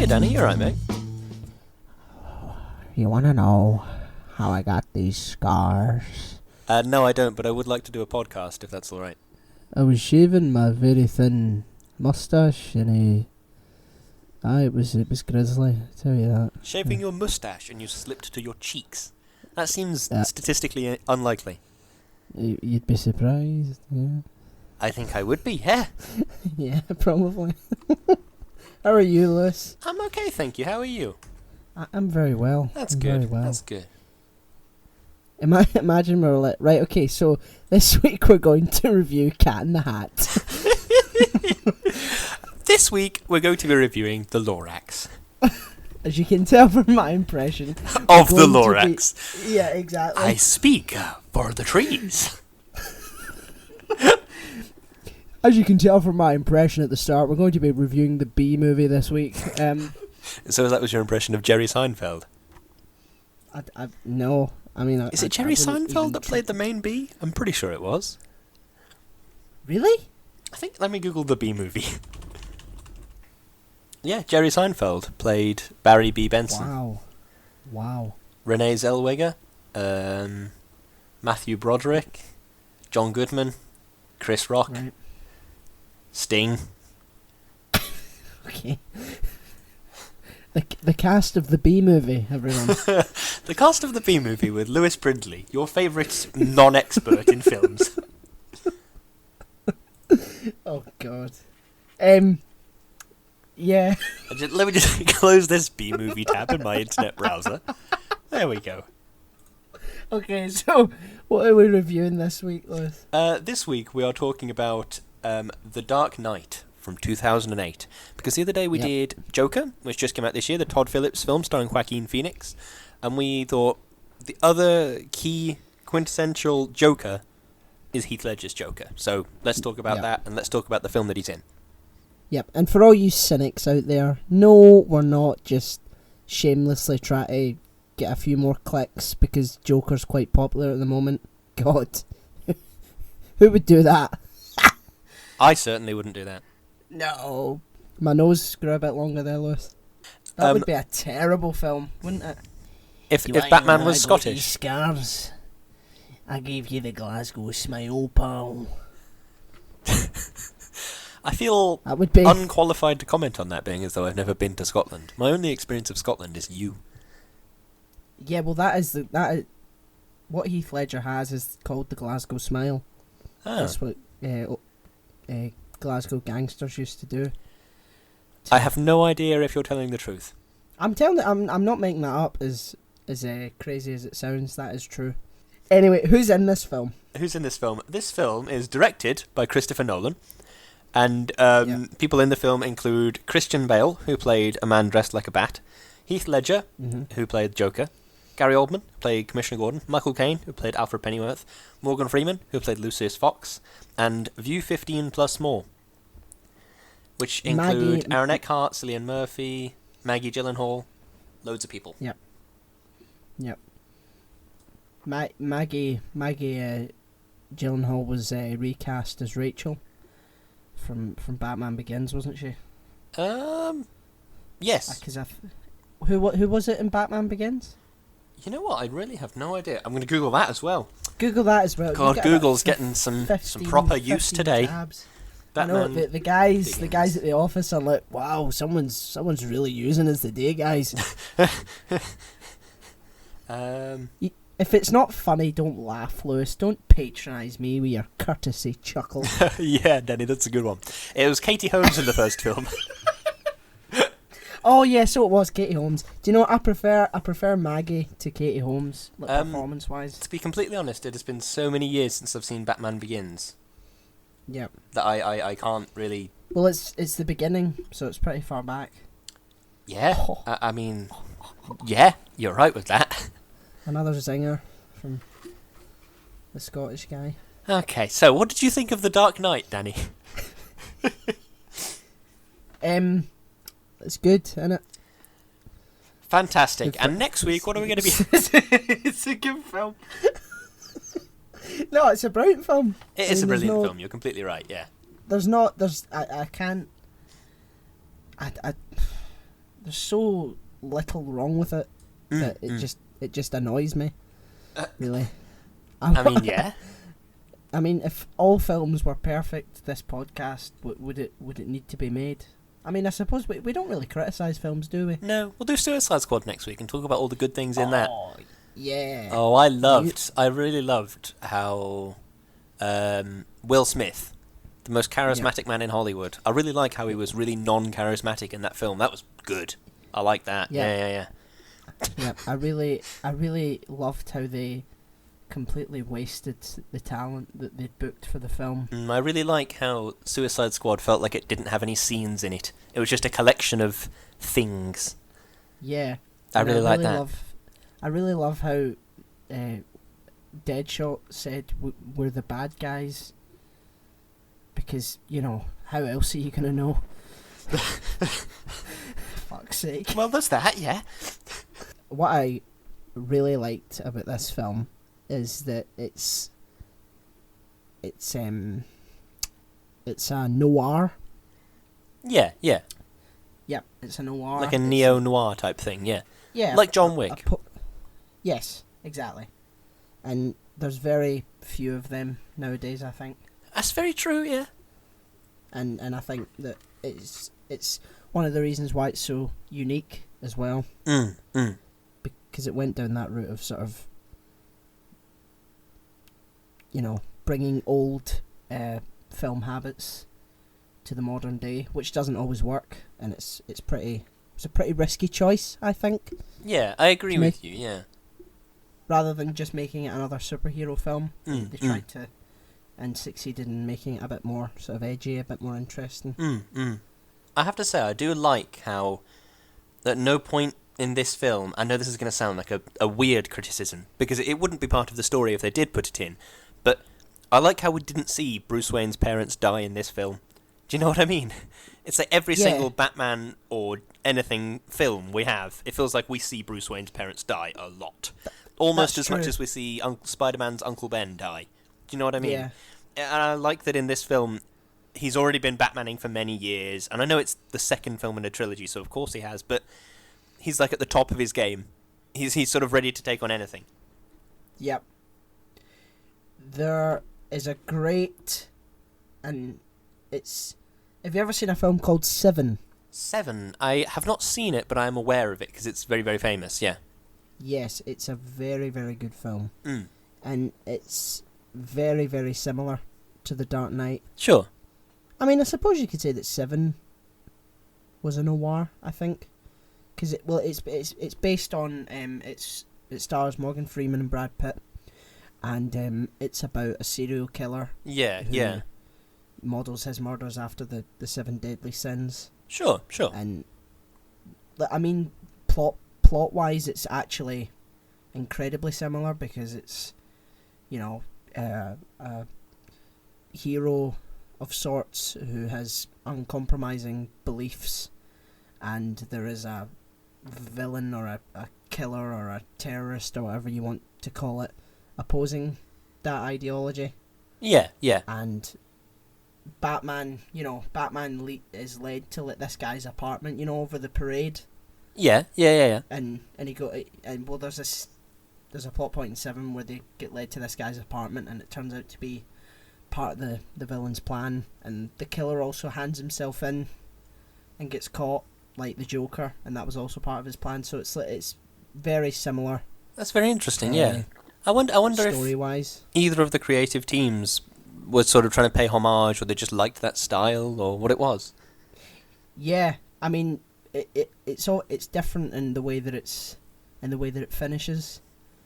Hey Danny, you alright, mate? You want to know how I got these scars? No, I don't, but I would like to do a podcast if that's alright. I was shaving my very thin moustache and it was grisly, I tell you that. Shaving your moustache and you slipped to your cheeks. That seems statistically unlikely. You'd be surprised, yeah. I think I would be, yeah. Yeah, probably. How are you, Lewis? I'm okay, thank you. How are you? I'm very well. That's I'm good. Very well. That's good. Imagine we're like, right, okay, so this week we're going to review Cat in the Hat. This week we're going to be reviewing the Lorax. As you can tell from my impression of the Lorax. Yeah, exactly. I speak for the trees. As you can tell from my impression at the start, we're going to be reviewing the B movie this week. So that was your impression of Jerry Seinfeld? No. I mean, is it Jerry Seinfeld that played the main bee? I'm pretty sure it was. Really? I think, let me Google the B movie. Yeah, Jerry Seinfeld played Barry B. Benson. Wow. Renee Zellweger, Matthew Broderick, John Goodman, Chris Rock, right. Sting. Okay. The cast of the B movie, everyone. The cast of the B movie with Lewis Brindley, your favourite non-expert in films. Oh God. Yeah. Let me just close this B movie tab in my internet browser. There we go. Okay, so what are we reviewing this week, Lewis? This week we are talking about The Dark Knight from 2008. Because the other day we did Joker, which just came out this year, the Todd Phillips film starring Joaquin Phoenix. And we thought the other key quintessential Joker is Heath Ledger's Joker. So let's talk about that, and let's talk about the film that he's in. Yep, and for all you cynics out there, no, we're not just shamelessly trying to get a few more clicks because Joker's quite popular at the moment. God. Who would do that? I certainly wouldn't do that. No. My nose grew a bit longer there, Lewis. That would be a terrible film, wouldn't it? If Batman was Scottish. Scars. I gave you the Glasgow smile, pal. I feel unqualified to comment on that, being as though I've never been to Scotland. My only experience of Scotland is you. Yeah, well, that is what Heath Ledger has is called the Glasgow smile. Ah. That's what Glasgow gangsters used to do. I have no idea if you're telling the truth. I'm telling you, I'm not making that up. As crazy as it sounds, that is true. Anyway, who's in this film? Who's in this film? This film is directed by Christopher Nolan. And people in the film include Christian Bale, who played a man dressed like a bat, Heath Ledger, who played Joker, Gary Oldman, who played Commissioner Gordon, Michael Caine, who played Alfred Pennyworth, Morgan Freeman, who played Lucius Fox, and View 15 plus more, which include Aaron Eckhart, Cillian Murphy, Maggie Gyllenhaal, loads of people. Yep. Maggie Gyllenhaal was recast as Rachel from Batman Begins, wasn't she? Yes. Who was it in Batman Begins? You know what? I really have no idea. I'm going to Google that as well. Google that as well. God, Google's getting some proper use today. Batman, I know the guys at the office are like, wow, someone's really using us today, guys. If it's not funny, don't laugh, Lewis. Don't patronise me with your courtesy chuckle. Yeah, Danny, that's a good one. It was Katie Holmes in the first film. Oh yeah, so it was Katie Holmes. Do you know what I prefer Maggie to Katie Holmes, performance wise? To be completely honest, it has been so many years since I've seen Batman Begins. Yep. That I can't really. Well, it's the beginning, so it's pretty far back. Yeah, I mean, yeah, you're right with that. Another zinger from the Scottish guy. Okay, so what did you think of The Dark Knight, Danny? It's good, isn't it? Fantastic. And next week, what are we going to be... It's a good film. No, it's a brilliant film. It is a brilliant film, you're completely right, yeah. I can't... there's so little wrong with it that it just annoys me. Really. I mean, yeah. I mean, if all films were perfect, this podcast would it need to be made? I mean, I suppose we don't really criticise films, do we? No, we'll do Suicide Squad next week and talk about all the good things in that. Yeah. Oh, I really loved how Will Smith, the most charismatic man in Hollywood, I really like how he was really non-charismatic in that film. That was good. I like that. Yeah. Yeah, I really loved how they completely wasted the talent that they'd booked for the film. I really like how Suicide Squad felt like it didn't have any scenes in it. It was just a collection of things. Yeah. I really like that. I really love how Deadshot said we're the bad guys, because, you know, how else are you going to know? Fuck's sake. Well, there's that, yeah. What I really liked about this film is that it's a noir. Yeah. Yep, it's a noir. Like a neo-noir type thing, yeah. Yeah. Like John Wick. Yes, exactly. And there's very few of them nowadays, I think. That's very true, yeah. And I think that it's one of the reasons why it's so unique as well. Because it went down that route of sort of, you know, bringing old film habits to the modern day, which doesn't always work, and it's a pretty risky choice, I think. Yeah, I agree with you, yeah. Rather than just making it another superhero film, they tried to, and succeeded in making it a bit more sort of edgy, a bit more interesting. I have to say, I do like how at no point in this film, I know this is going to sound like a weird criticism, because it wouldn't be part of the story if they did put it in, but I like how we didn't see Bruce Wayne's parents die in this film. Do you know what I mean? It's like every single Batman or anything film we have, it feels like we see Bruce Wayne's parents die a lot. Almost as much as we see Spider-Man's Uncle Ben die. Do you know what I mean? Yeah. And I like that in this film, he's already been Batmaning for many years, and I know it's the second film in a trilogy, so of course he has, but he's like at the top of his game. He's sort of ready to take on anything. Yep. There is a great, and it's... Have you ever seen a film called Seven? Seven? I have not seen it, but I am aware of it, because it's very, very famous, yeah. Yes, it's a very, very good film. And it's very, very similar to The Dark Knight. Sure. I mean, I suppose you could say that Seven was a noir, I think. Because it's based on... it stars Morgan Freeman and Brad Pitt. And it's about a serial killer. Yeah. Models his murders after the 7 deadly sins. Sure. And, I mean, plot-wise, it's actually incredibly similar, because it's, you know, a hero of sorts who has uncompromising beliefs, and there is a villain or a killer or a terrorist or whatever you want to call it opposing that ideology. Yeah. And Batman is led to this guy's apartment, you know, over the parade. Yeah. And there's a plot point in 7 where they get led to this guy's apartment, and it turns out to be part of the villain's plan, and the killer also hands himself in and gets caught, like the Joker, and that was also part of his plan. So it's very similar. That's very interesting. Yeah, I wonder story-wise, if either of the creative teams was sort of trying to pay homage, or they just liked that style, or what it was. Yeah, I mean, it's different in the way that it finishes.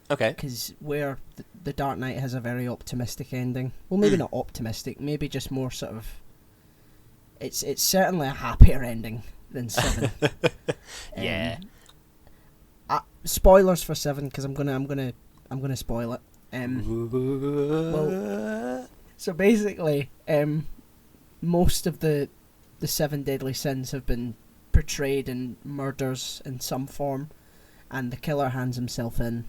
Okay. Because where the Dark Knight has a very optimistic ending. Well, maybe not optimistic. Maybe just more sort of. It's certainly a happier ending than 7. Yeah. Spoilers for 7, because I'm gonna spoil it. So basically, most of the 7 deadly sins have been portrayed in murders in some form, and the killer hands himself in,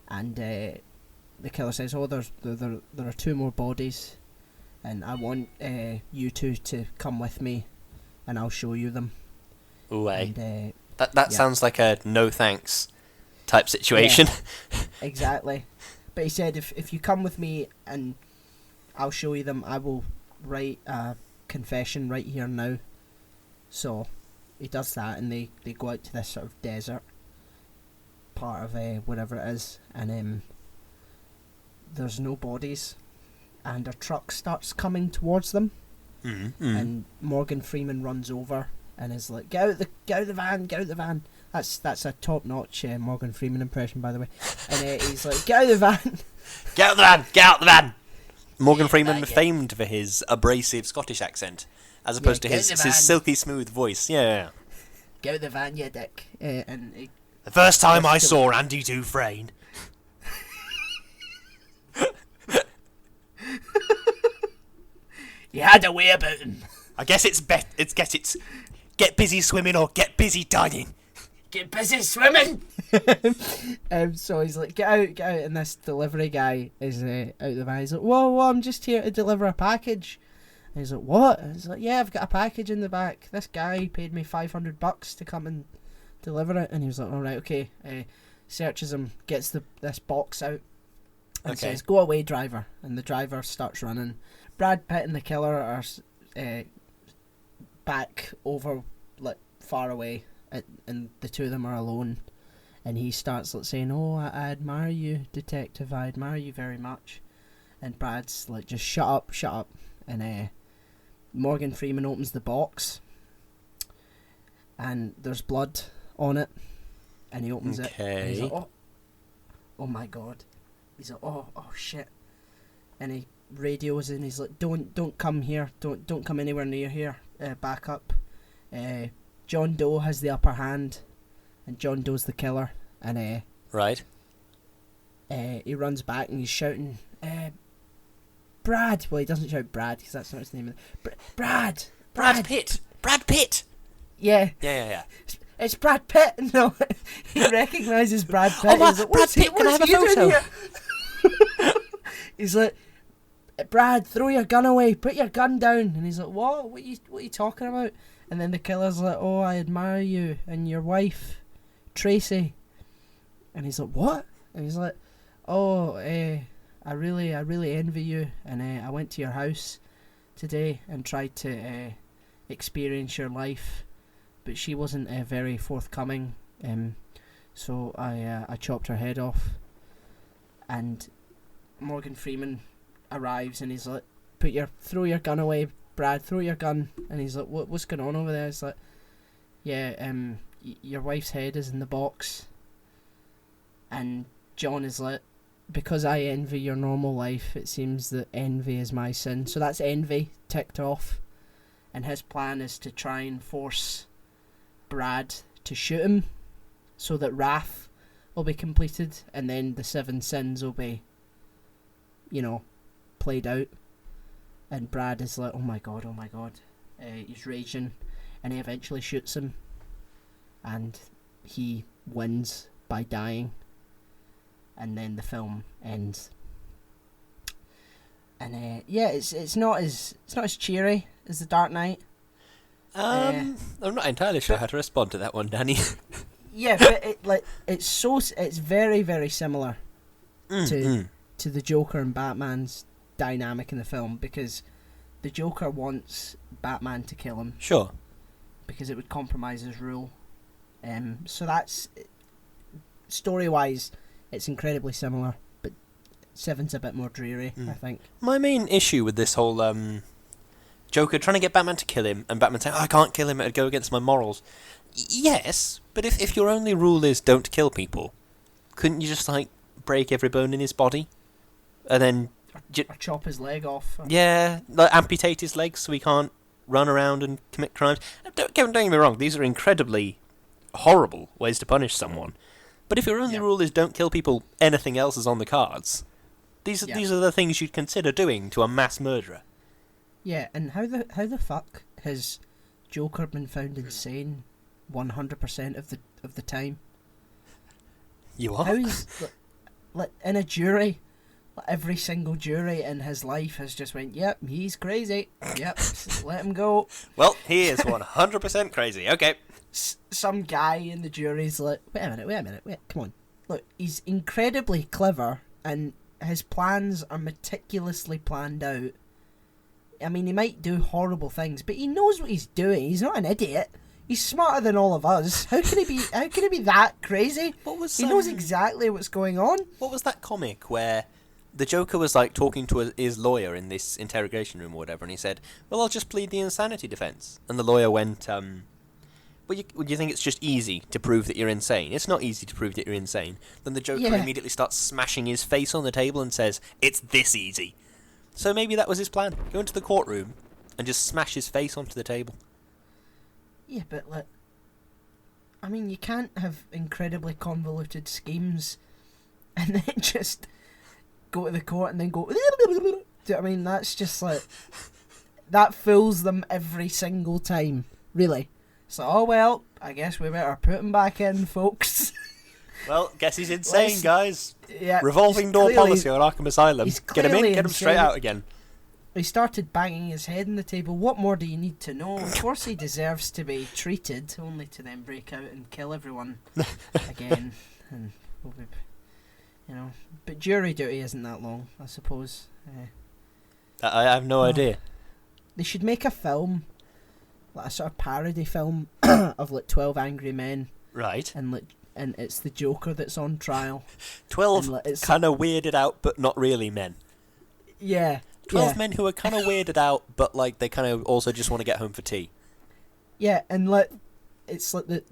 and the killer says, "Oh, there are 2 more bodies, and I want you two to come with me, and I'll show you them." Ooh, and That sounds like a no thanks type situation. Yeah, exactly. But he said, if you come with me and I'll show you them, I will write a confession right here now. So he does that, and they go out to this sort of desert part of whatever it is, and there's no bodies, and a truck starts coming towards them, and Morgan Freeman runs over and is like, get out the van. That's a top-notch Morgan Freeman impression, by the way. And he's like, get out the van. Get out the van. Morgan Freeman, famed for his abrasive Scottish accent, as opposed to his silky smooth voice. Yeah. Get out the van, you dick. And the first time I saw Andy Dufresne. He had a way about him. I guess it's get busy swimming or get busy dying. Get busy swimming. So he's like, get out, and this delivery guy is out the van. He's like, whoa, I'm just here to deliver a package. And he's like, what? And he's like, yeah, I've got a package in the back. This guy paid me $500 to come and deliver it. And he was like, all right, okay. Searches him, gets this box out, and says, go away, driver. And the driver starts running. Brad Pitt and the killer are back over, like, far away, and the two of them are alone. And he starts saying, oh, I admire you, detective, I admire you very much. And Brad's like, just shut up. And Morgan Freeman opens the box, and there's blood on it. And he opens it, and he's like, oh my god. He's like, oh shit. And he radios and he's like, don't come here, don't come anywhere near here, back up. John Doe has the upper hand, and John Doe's the killer, and right. He runs back and he's shouting, Brad. Well, he doesn't shout Brad because that's not his name. Brad Pitt. Yeah. It's Brad Pitt. No, he recognises Brad Pitt. Oh, like, Brad Pitt, can I have a photo? He's like, Brad, throw your gun away, put your gun down. And he's like, what are you talking about? And then the killer's like, oh, I admire you and your wife, Tracy. And he's like, what? And he's like, oh, I really envy you. And I went to your house today and tried to experience your life, but she wasn't very forthcoming. So I chopped her head off. And Morgan Freeman arrives and he's like, throw your gun away, Brad, throw your gun. And he's like, what's going on over there? It's like, yeah, your wife's head is in the box. And John is like, because I envy your normal life, it seems that envy is my sin. So that's envy ticked off. And his plan is to try and force Brad to shoot him so that wrath will be completed, and then the 7 sins will be, played out. And Brad is like, oh my god. He's raging, and he eventually shoots him, and he wins by dying. And then the film ends. And it's not as cheery as The Dark Knight. I'm not entirely sure how to respond to that one, Danny. Yeah, but it's very, very similar to the Joker and Batman's dynamic in the film, because the Joker wants Batman to kill him. Sure. Because it would compromise his rule. So that's, story-wise, it's incredibly similar, but 7's a bit more dreary, I think. My main issue with this whole Joker trying to get Batman to kill him, and Batman saying, I can't kill him, it'd go against my morals. Yes, but if your only rule is don't kill people, couldn't you just, break every bone in his body? And then... or chop his leg off. Yeah, amputate his legs so he can't run around and commit crimes. Don't get me wrong, these are incredibly horrible ways to punish someone. But if your only rule is don't kill people, anything else is on the cards. These are the things you'd consider doing to a mass murderer. Yeah, and how the fuck has Joker been found insane 100% of the time? You are? How is in a jury every single jury in his life has just went, yep, he's crazy. Yep, let him go. Well, he is 100% crazy. Okay. Some guy in the jury's like, wait a minute, come on. Look, he's incredibly clever, and his plans are meticulously planned out. I mean, he might do horrible things, but he knows what he's doing. He's not an idiot. He's smarter than all of us. How can he be that crazy? He knows exactly what's going on. What was that comic where the Joker was like talking to his lawyer in this interrogation room or whatever, and he said, "Well, I'll just plead the insanity defense." And the lawyer went, "Well, you think it's just easy to prove that you're insane? It's not easy to prove that you're insane." Then the Joker immediately starts smashing his face on the table and says, "It's this easy." So maybe that was his plan. Go into the courtroom and just smash his face onto the table. Yeah, but like, I mean, you can't have incredibly convoluted schemes and then just go to the court and then go. Do you know what I mean? That's just like, that fools them every single time. Really. So, oh well, I guess we better put him back in, folks. Well, guess he's insane, guys. Yeah, revolving door policy on Arkham Asylum. Get him in, get him straight out again. He started banging his head on the table. What more do you need to know? Of course he deserves to be treated, only to then break out and kill everyone again. And we'll be, you know, but jury duty isn't that long, I suppose. I have no idea. They should make a film, like a sort of parody film of like 12 Angry Men. Right. And it's the Joker that's on trial. 12 kind of weirded out, but not really men. Yeah. 12 men who are kind of weirded out, but like they kind of also just want to get home for tea. Yeah, and like it's like the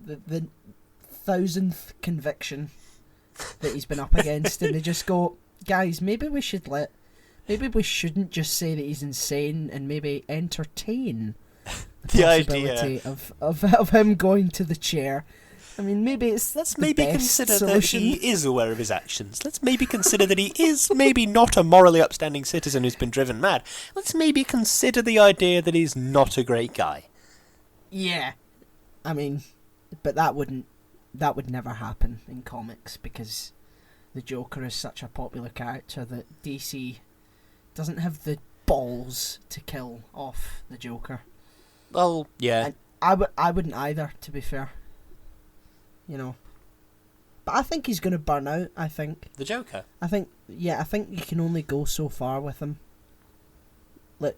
1000th conviction that he's been up against, and they just go, guys, maybe we shouldn't just say that he's insane, and maybe entertain the possibility of him going to the chair. I mean, let's maybe consider solution. That he is aware of his actions. Let's maybe consider that he is maybe not a morally upstanding citizen who's been driven mad. Let's maybe consider the idea that he's not a great guy. Yeah. I mean, but that would never happen in comics, because the Joker is such a popular character that DC doesn't have the balls to kill off the Joker. Well, yeah. And I wouldn't either, to be fair. You know, but I think he's going to burn out. I think the Joker. I think you can only go so far with him. Like,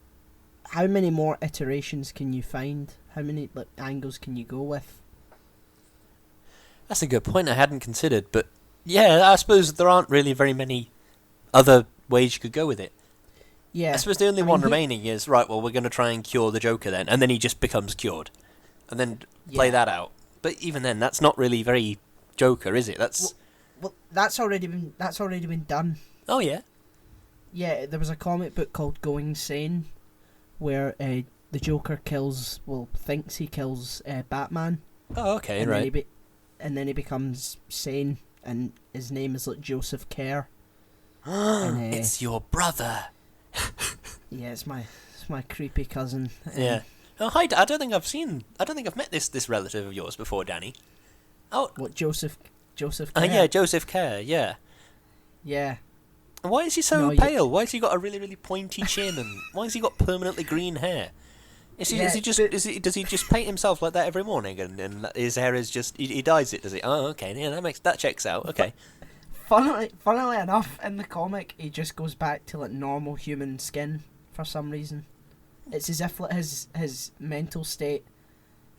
how many more iterations can you find? How many angles can you go with? That's a good point. I hadn't considered, but yeah, I suppose there aren't really very many other ways you could go with it. Yeah, I suppose the only one remaining is right. Well, we're going to try and cure the Joker then, and then he just becomes cured, and then play that out. But even then, that's not really very Joker, is it? Well, that's already been done. Oh yeah. Yeah, there was a comic book called Going Sane, where the Joker thinks he kills Batman. Oh, okay, and right. And then he becomes sane, and his name is like Joseph Kerr. It's your brother. Yeah, it's my creepy cousin. Yeah. Oh, hi! I don't think I've met this relative of yours before, Danny. Oh, what, Joseph Kerr? Yeah, Joseph Kerr. Yeah. Yeah. And why is he so pale? Why has he got a really, really pointy chin, and why has he got permanently green hair? Does he just paint himself like that every morning, and his hair is just he dyes it? Does he? Oh, okay. Yeah, that checks out. Okay. Funnily enough, in the comic, he just goes back to like normal human skin for some reason. It's as if like, his mental state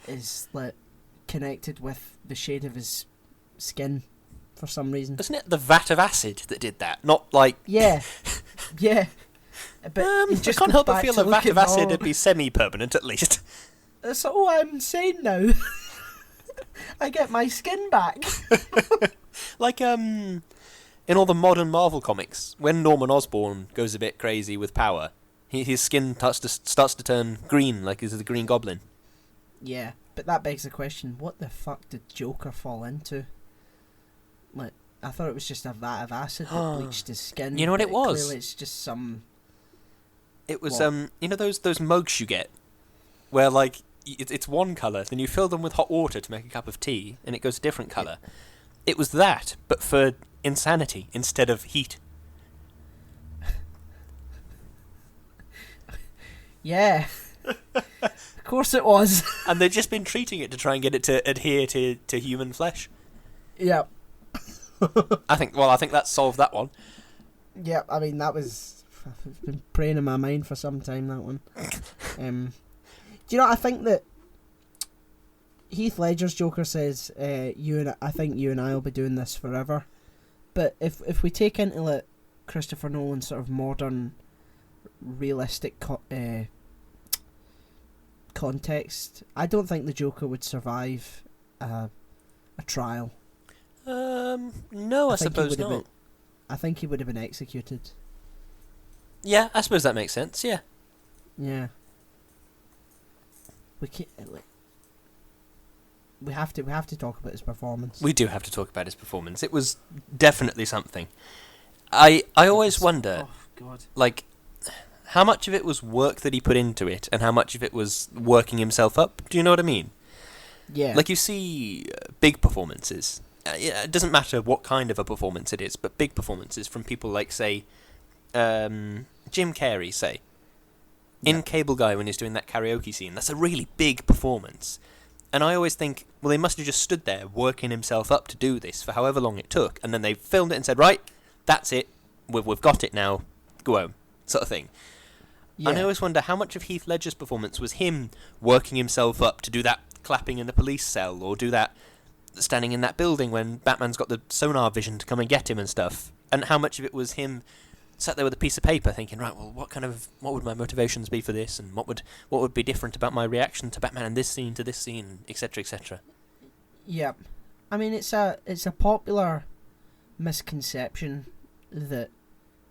is like connected with the shade of his skin for some reason. Isn't it the vat of acid that did that? Not like yeah. But I can't help but feel a vat of acid would be semi-permanent at least. So I'm insane now. I get my skin back. Like in all the modern Marvel comics, when Norman Osborn goes a bit crazy with power, his skin starts to turn green, like he's the Green Goblin. Yeah, but that begs the question: what the fuck did Joker fall into? Like, I thought it was just a vat of acid that bleached his skin. You know what it was? Clearly, it's just some. It was you know those mugs you get, where like it's one colour, then you fill them with hot water to make a cup of tea, and it goes a different colour. It was that, but for insanity instead of heat. Yeah. Of course it was. And they've just been treating it to try and get it to adhere to human flesh. Yeah. I think that solved that one. Yeah, I mean, that was... It's been preying in my mind for some time, that one. Do you know, I think that Heath Ledger's Joker says, I think you and I will be doing this forever. But if we take into like Christopher Nolan's sort of modern, realistic context, I don't think the Joker would survive a trial. No, I suppose not. I think he would have been executed. Yeah, I suppose that makes sense. Yeah. Yeah. We have to talk about his performance. We do have to talk about his performance. It was definitely something. I always wonder, like, how much of it was work that he put into it, and how much of it was working himself up. Do you know what I mean? Yeah. Like, you see big performances. It doesn't matter what kind of a performance it is, but big performances from people like, say, Jim Carrey, say. In Cable Guy, when he's doing that karaoke scene, that's a really big performance. And I always think, well, they must have just stood there working himself up to do this for however long it took, and then they filmed it and said, right, that's it, we've got it now, go home, sort of thing. Yeah. And I always wonder how much of Heath Ledger's performance was him working himself up to do that clapping in the police cell, or do that standing in that building when Batman's got the sonar vision to come and get him and stuff, and how much of it was him sat there with a piece of paper thinking, right, well, what would my motivations be for this, and what would be different about my reaction to Batman in this scene to this scene, etc., etc. Yeah, I mean, it's a popular misconception that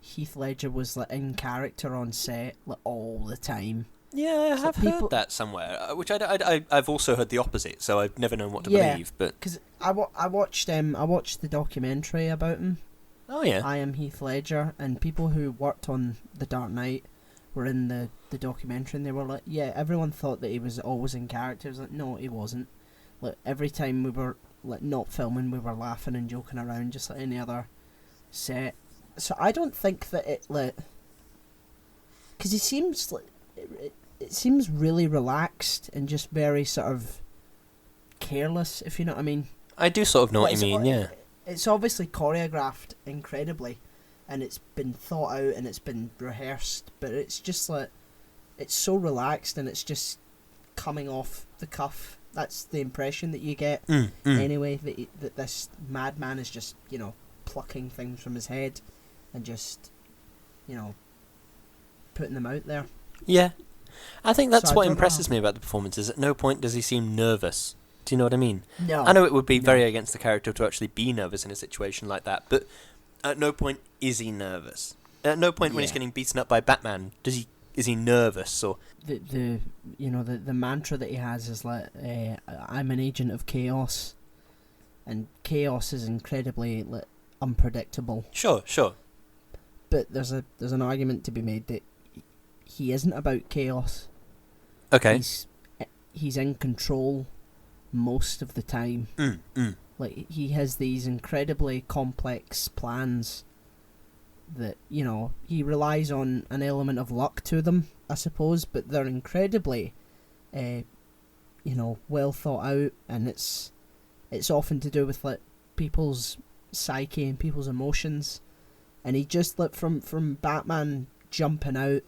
Heath Ledger was like in character on set like all the time. Yeah, I have heard that somewhere, which I've also heard the opposite, so I've never known what to believe. But because I watched the documentary about him. Oh yeah, I Am Heath Ledger, and people who worked on The Dark Knight were in the documentary, and they were like, yeah, everyone thought that he was always in character. I was like, no, he wasn't. Like, every time we were like not filming, we were laughing and joking around just like any other set. So I don't think that it like, because he seems like it seems really relaxed and just very sort of careless, if you know what I mean. I do sort of know what you mean, yeah. It's obviously choreographed incredibly, and it's been thought out and it's been rehearsed, but it's just like, it's so relaxed and it's just coming off the cuff. That's the impression that you get anyway, that this madman is just, you know, plucking things from his head and just, you know, putting them out there. Yeah. I think that's what impresses me about the performance, is at no point does he seem nervous. Do you know what I mean? No. I know it would be very against the character to actually be nervous in a situation like that, but at no point is he nervous. At no point when he's getting beaten up by Batman is he nervous, or the mantra that he has is like, I'm an agent of chaos, and chaos is incredibly like unpredictable. Sure. But there's an argument to be made that he isn't about chaos. Okay. He's in control most of the time. Like, he has these incredibly complex plans that, you know, he relies on an element of luck to them, I suppose, but they're incredibly well thought out, and it's often to do with like people's psyche and people's emotions. And he just, like, from Batman jumping out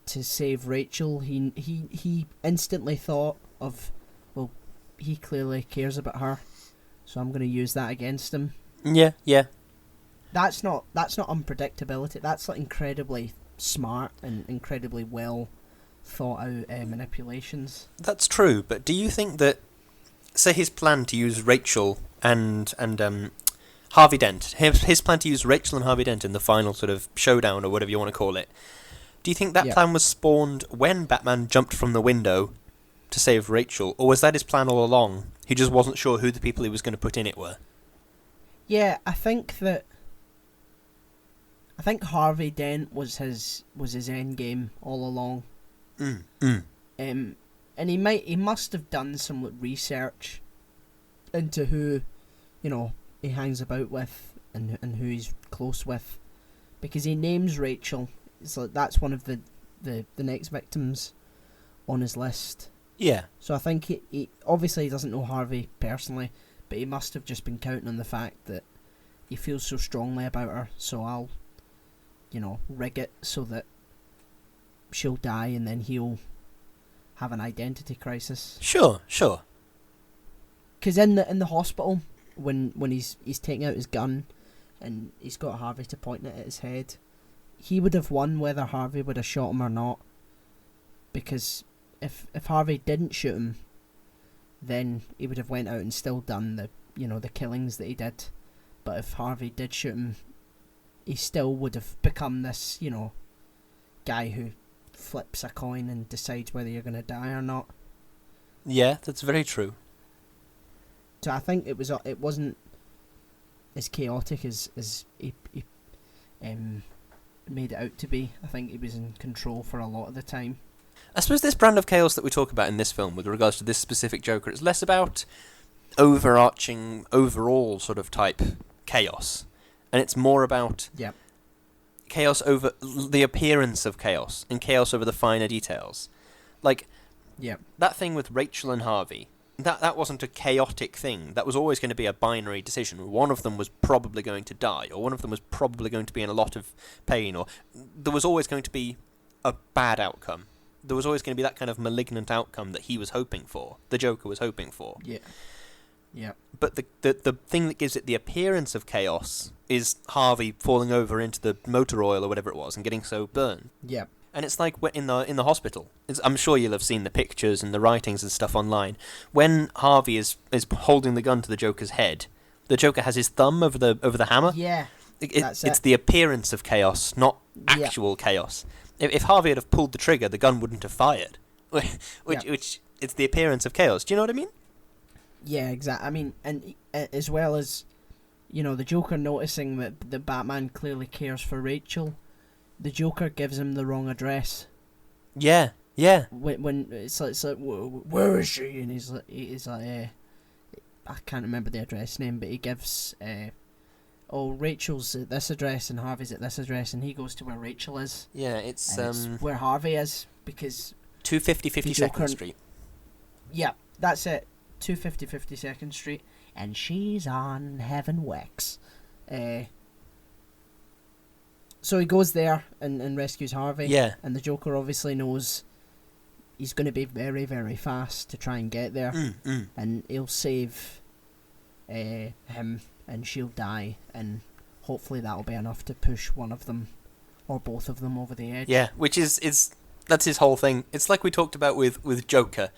to save Rachel, he instantly thought of, well, he clearly cares about her, so I'm going to use that against him. Yeah. That's not unpredictability. That's like incredibly smart and incredibly well thought out manipulations. That's true, but do you think that, say, his plan to use Rachel and Harvey Dent, his plan to use Rachel and Harvey Dent in the final sort of showdown, or whatever you want to call it, do you think that plan was spawned when Batman jumped from the window to save Rachel, or was that his plan all along? He just wasn't sure who the people he was going to put in it were. I think Harvey Dent was his end game all along. And he must have done some research into who, you know, he hangs about with and who he's close with, because he names Rachel. So that's one of the the next victims on his list. Yeah. So I think he obviously he doesn't know Harvey personally, but he must have just been counting on the fact that he feels so strongly about her, so I'll, rig it so that she'll die and then he'll have an identity crisis. Sure. Because in the hospital, when he's taking out his gun and he's got Harvey to point it at his head, he would have won whether Harvey would have shot him or not. Because if Harvey didn't shoot him, then he would have went out and still done the killings that he did. But if Harvey did shoot him, he still would have become this, guy who flips a coin and decides whether you're going to die or not. Yeah, that's very true. So I think it wasn't as chaotic as he made it out to be. I think he was in control for a lot of the time. I suppose this brand of chaos that we talk about in this film with regards to this specific Joker is less about overarching, overall sort of type chaos. And it's more about chaos over the appearance of chaos and chaos over the finer details. Like, that thing with Rachel and Harvey, that wasn't a chaotic thing. That was always going to be a binary decision. One of them was probably going to die, or one of them was probably going to be in a lot of pain, or there was always going to be a bad outcome. There was always going to be that kind of malignant outcome that he was hoping for, the Joker was hoping for. Yeah. But the thing that gives it the appearance of chaos is Harvey falling over into the motor oil or whatever it was and getting so burned. Yeah. And it's like in the hospital. I'm sure you'll have seen the pictures and the writings and stuff online. When Harvey is holding the gun to the Joker's head, the Joker has his thumb over the hammer. Yeah. It's the appearance of chaos, not actual chaos. If Harvey had have pulled the trigger, the gun wouldn't have fired. Which it's the appearance of chaos. Do you know what I mean? Yeah, exactly. I mean, and as well as, the Joker noticing that the Batman clearly cares for Rachel, the Joker gives him the wrong address. Yeah. When it's like, where is she? And he's like, I can't remember the address name, but he gives, Rachel's at this address and Harvey's at this address, and he goes to where Rachel is. Yeah, it's where Harvey is, because 250 52nd Street. Yeah, that's it. 250 52nd Street, and she's on Heaven Wex. So he goes there and rescues Harvey. Yeah. And the Joker obviously knows he's going to be very, very fast to try and get there. And he'll save him, and she'll die, and hopefully that'll be enough to push one of them or both of them over the edge. Yeah, which is that's his whole thing. It's like we talked about with Joker.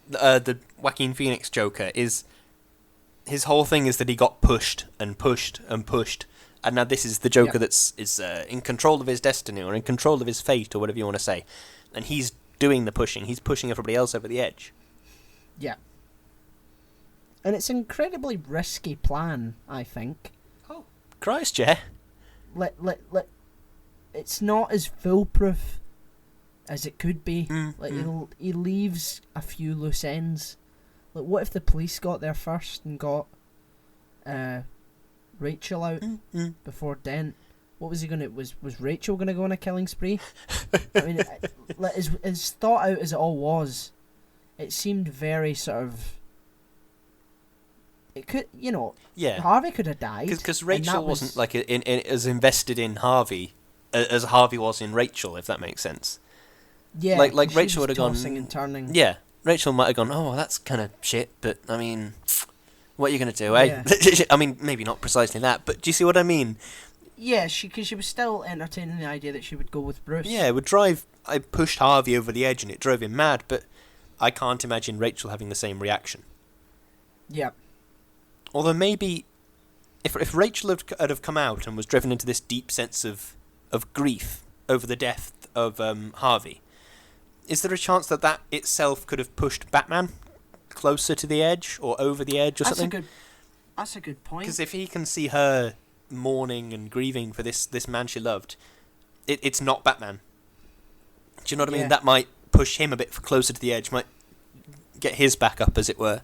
The Joaquin Phoenix Joker is his whole thing is that he got pushed and pushed and pushed, and now this is the Joker that's in control of his destiny or in control of his fate or whatever you want to say, and he's doing the pushing. He's pushing everybody else over the edge. Yeah, and it's an incredibly risky plan, I think. Oh, Christ, yeah. It's not as foolproof as it could be. He leaves a few loose ends. Like, what if the police got there first and got Rachel out before Dent? What was he gonna? Was Rachel gonna go on a killing spree? I mean, as thought out as it all was, it seemed very sort of. It could, Harvey could have died because Rachel wasn't like as invested in Harvey as Harvey was in Rachel, if that makes sense. Yeah, like Rachel would have gone and turning. Yeah, Rachel might have gone, oh, that's kind of shit, but I mean, what are you going to do, Yeah. I mean, maybe not precisely that, but do you see what I mean? Yeah, because she was still entertaining the idea that she would go with Bruce. Yeah, it would I pushed Harvey over the edge and it drove him mad, but I can't imagine Rachel having the same reaction. Yeah. Although maybe, if Rachel had have come out and was driven into this deep sense of grief over the death of Harvey, is there a chance that itself could have pushed Batman closer to the edge or over the edge or something? That's a good point. Because if he can see her mourning and grieving for this man she loved, it's not Batman. Do you know what I mean? That might push him a bit closer to the edge, might get his back up, as it were.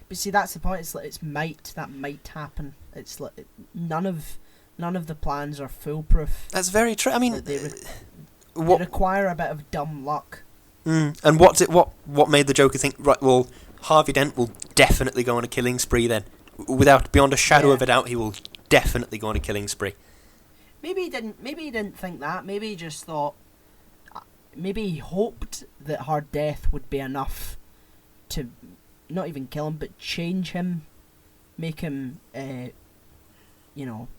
But see, that's the point. It's like that might happen. It's like none of the plans are foolproof. That's very true. I mean, They require a bit of dumb luck. And what made the Joker think, right, well, Harvey Dent will definitely go on a killing spree then. Beyond a shadow of a doubt, he will definitely go on a killing spree. Maybe he didn't think that. Maybe he just thought. Maybe he hoped that her death would be enough to not even kill him, but change him, make him,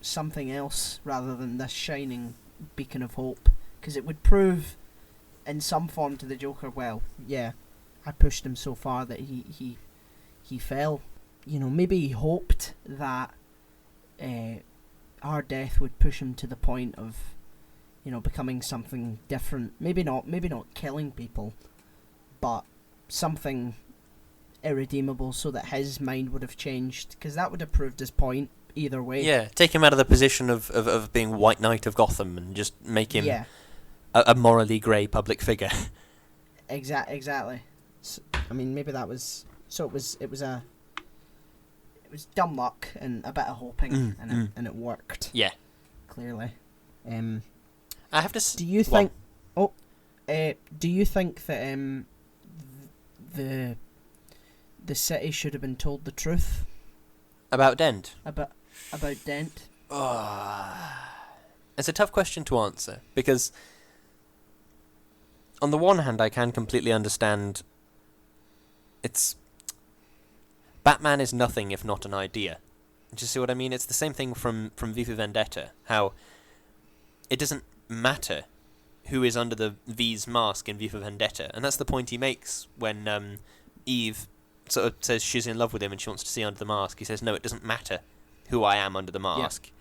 something else rather than this shining beacon of hope. Because it would prove, in some form, to the Joker, well, yeah, I pushed him so far that he fell. Maybe he hoped that our death would push him to the point of, becoming something different. Maybe not killing people, but something irredeemable, so that his mind would have changed. Because that would have proved his point either way. Yeah, take him out of the position of being White Knight of Gotham and just make him a morally grey public figure. Exactly. So, I mean, maybe that was... So it was dumb luck and a bit of hoping, and it worked. Yeah. Clearly. I have to... Do you think... do you think that the city should have been told the truth? About Dent? About Dent? It's a tough question to answer, because on the one hand I can completely understand Batman is nothing if not an idea. Do you see what I mean? It's the same thing from V for Vendetta, how it doesn't matter who is under the V's mask in V for Vendetta, and that's the point he makes when Eve sort of says she's in love with him and she wants to see under the mask. He says, no, it doesn't matter who I am under the mask. Yeah.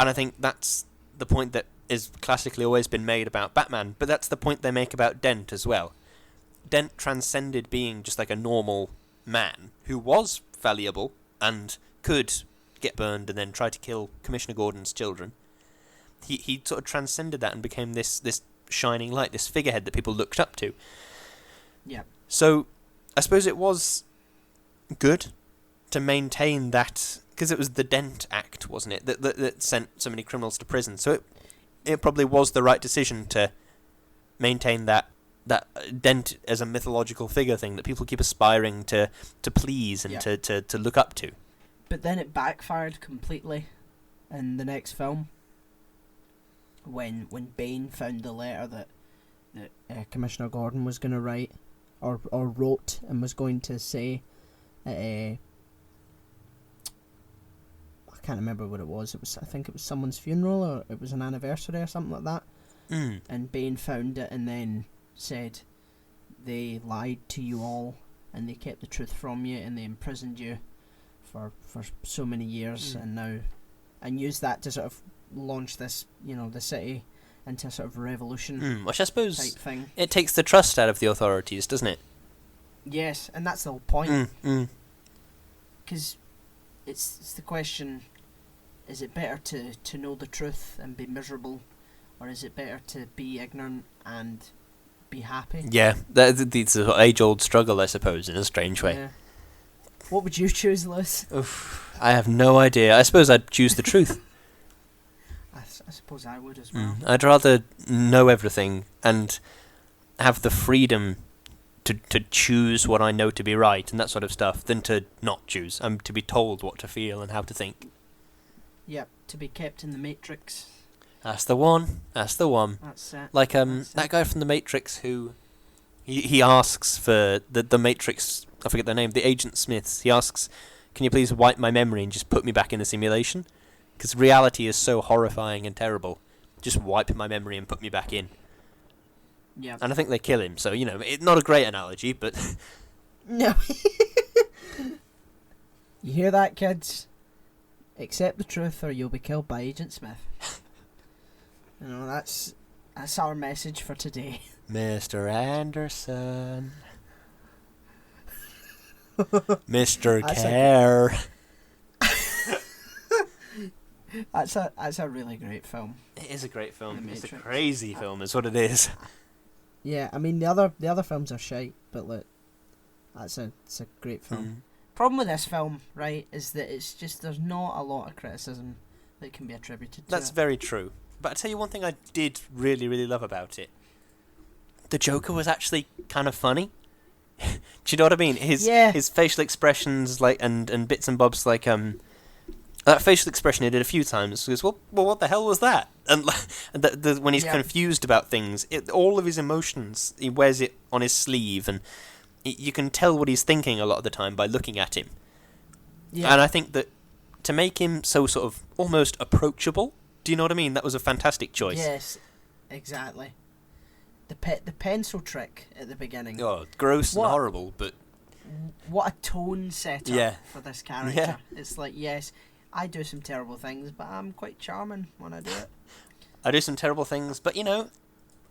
And I think that's the point that is classically always been made about Batman, but that's the point they make about Dent as well. Dent transcended being just like a normal man who was fallible and could get burned and then try to kill Commissioner Gordon's children. He sort of transcended that and became this shining light, this figurehead that people looked up to. Yeah. So I suppose it was good to maintain that, because it was the Dent Act, wasn't it, that sent so many criminals to prison. So it probably was the right decision to maintain that Dent as a mythological figure thing that people keep aspiring to please and to look up to. But then it backfired completely in the next film when Bane found the letter that Commissioner Gordon was going to write or wrote and was going to say. I can't remember what it was. I think it was someone's funeral, or it was an anniversary or something like that. And Bane found it and then said, they lied to you all and they kept the truth from you and they imprisoned you for so many years and used that to sort of launch this, the city into a sort of revolution which I suppose type thing. It takes the trust out of the authorities, doesn't it? Yes, and that's the whole point. Because it's the question, is it better to know the truth and be miserable, or is it better to be ignorant and be happy? Yeah, it's an age-old struggle, I suppose, in a strange way. Yeah. What would you choose, Lewis? I have no idea. I suppose I'd choose the truth. I suppose I would as well. I'd rather know everything and have the freedom to choose what I know to be right and that sort of stuff than to not choose. To be told what to feel and how to think. Yep, to be kept in the Matrix. That's the one. That's it. Like that guy from the Matrix who he asks for the Matrix. I forget their name. The Agent Smiths. He asks, "Can you please wipe my memory and just put me back in the simulation? Because reality is so horrifying and terrible. Just wipe my memory and put me back in." Yeah. And I think they kill him. So not a great analogy, but no. You hear that, kids? Accept the truth, or you'll be killed by Agent Smith. That's our message for today. Mr. Anderson. Mr. Care. That's a really great film. It is a great film. It's a crazy film, is what it is. Yeah, I mean the other films are shite, but look, it's a great film. Problem with this film, right, is that it's just there's not a lot of criticism that can be attributed to That's it. very true. But I tell you one thing I did really, really love about it. The Joker was actually kind of funny. Do you know what I mean? His facial expressions, like, and bits and bobs, like, that facial expression he did a few times. He goes, well, what the hell was that? And when he's confused about things, all of his emotions, he wears it on his sleeve, and you can tell what he's thinking a lot of the time by looking at him. Yeah. And I think that to make him so sort of almost approachable, do you know what I mean? That was a fantastic choice. Yes, exactly. The pencil trick at the beginning. Oh, gross and horrible, but... What a tone setter for this character. Yeah. It's like, yes, I do some terrible things, but I'm quite charming when I do it. I do some terrible things, but, you know,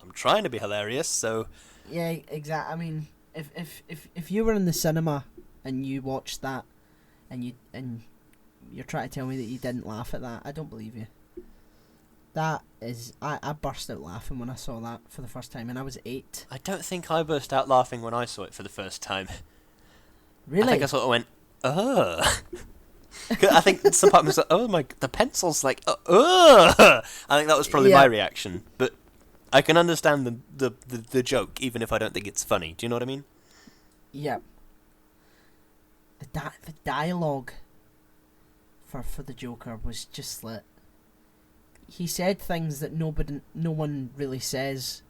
I'm trying to be hilarious, so... Yeah, exactly. I mean, if you were in the cinema and you watched that, and you're trying to tell me that you didn't laugh at that, I don't believe you. That is... I burst out laughing when I saw that for the first time, and I was 8. I don't think I burst out laughing when I saw it for the first time. Really? I think I sort of went, ugh. I think some part of me was like, oh my... The pencil's like, ugh. I think that was probably my reaction. But I can understand the joke, even if I don't think it's funny. Do you know what I mean? Yeah. The dialogue for the Joker was just like... He said things that no one really says,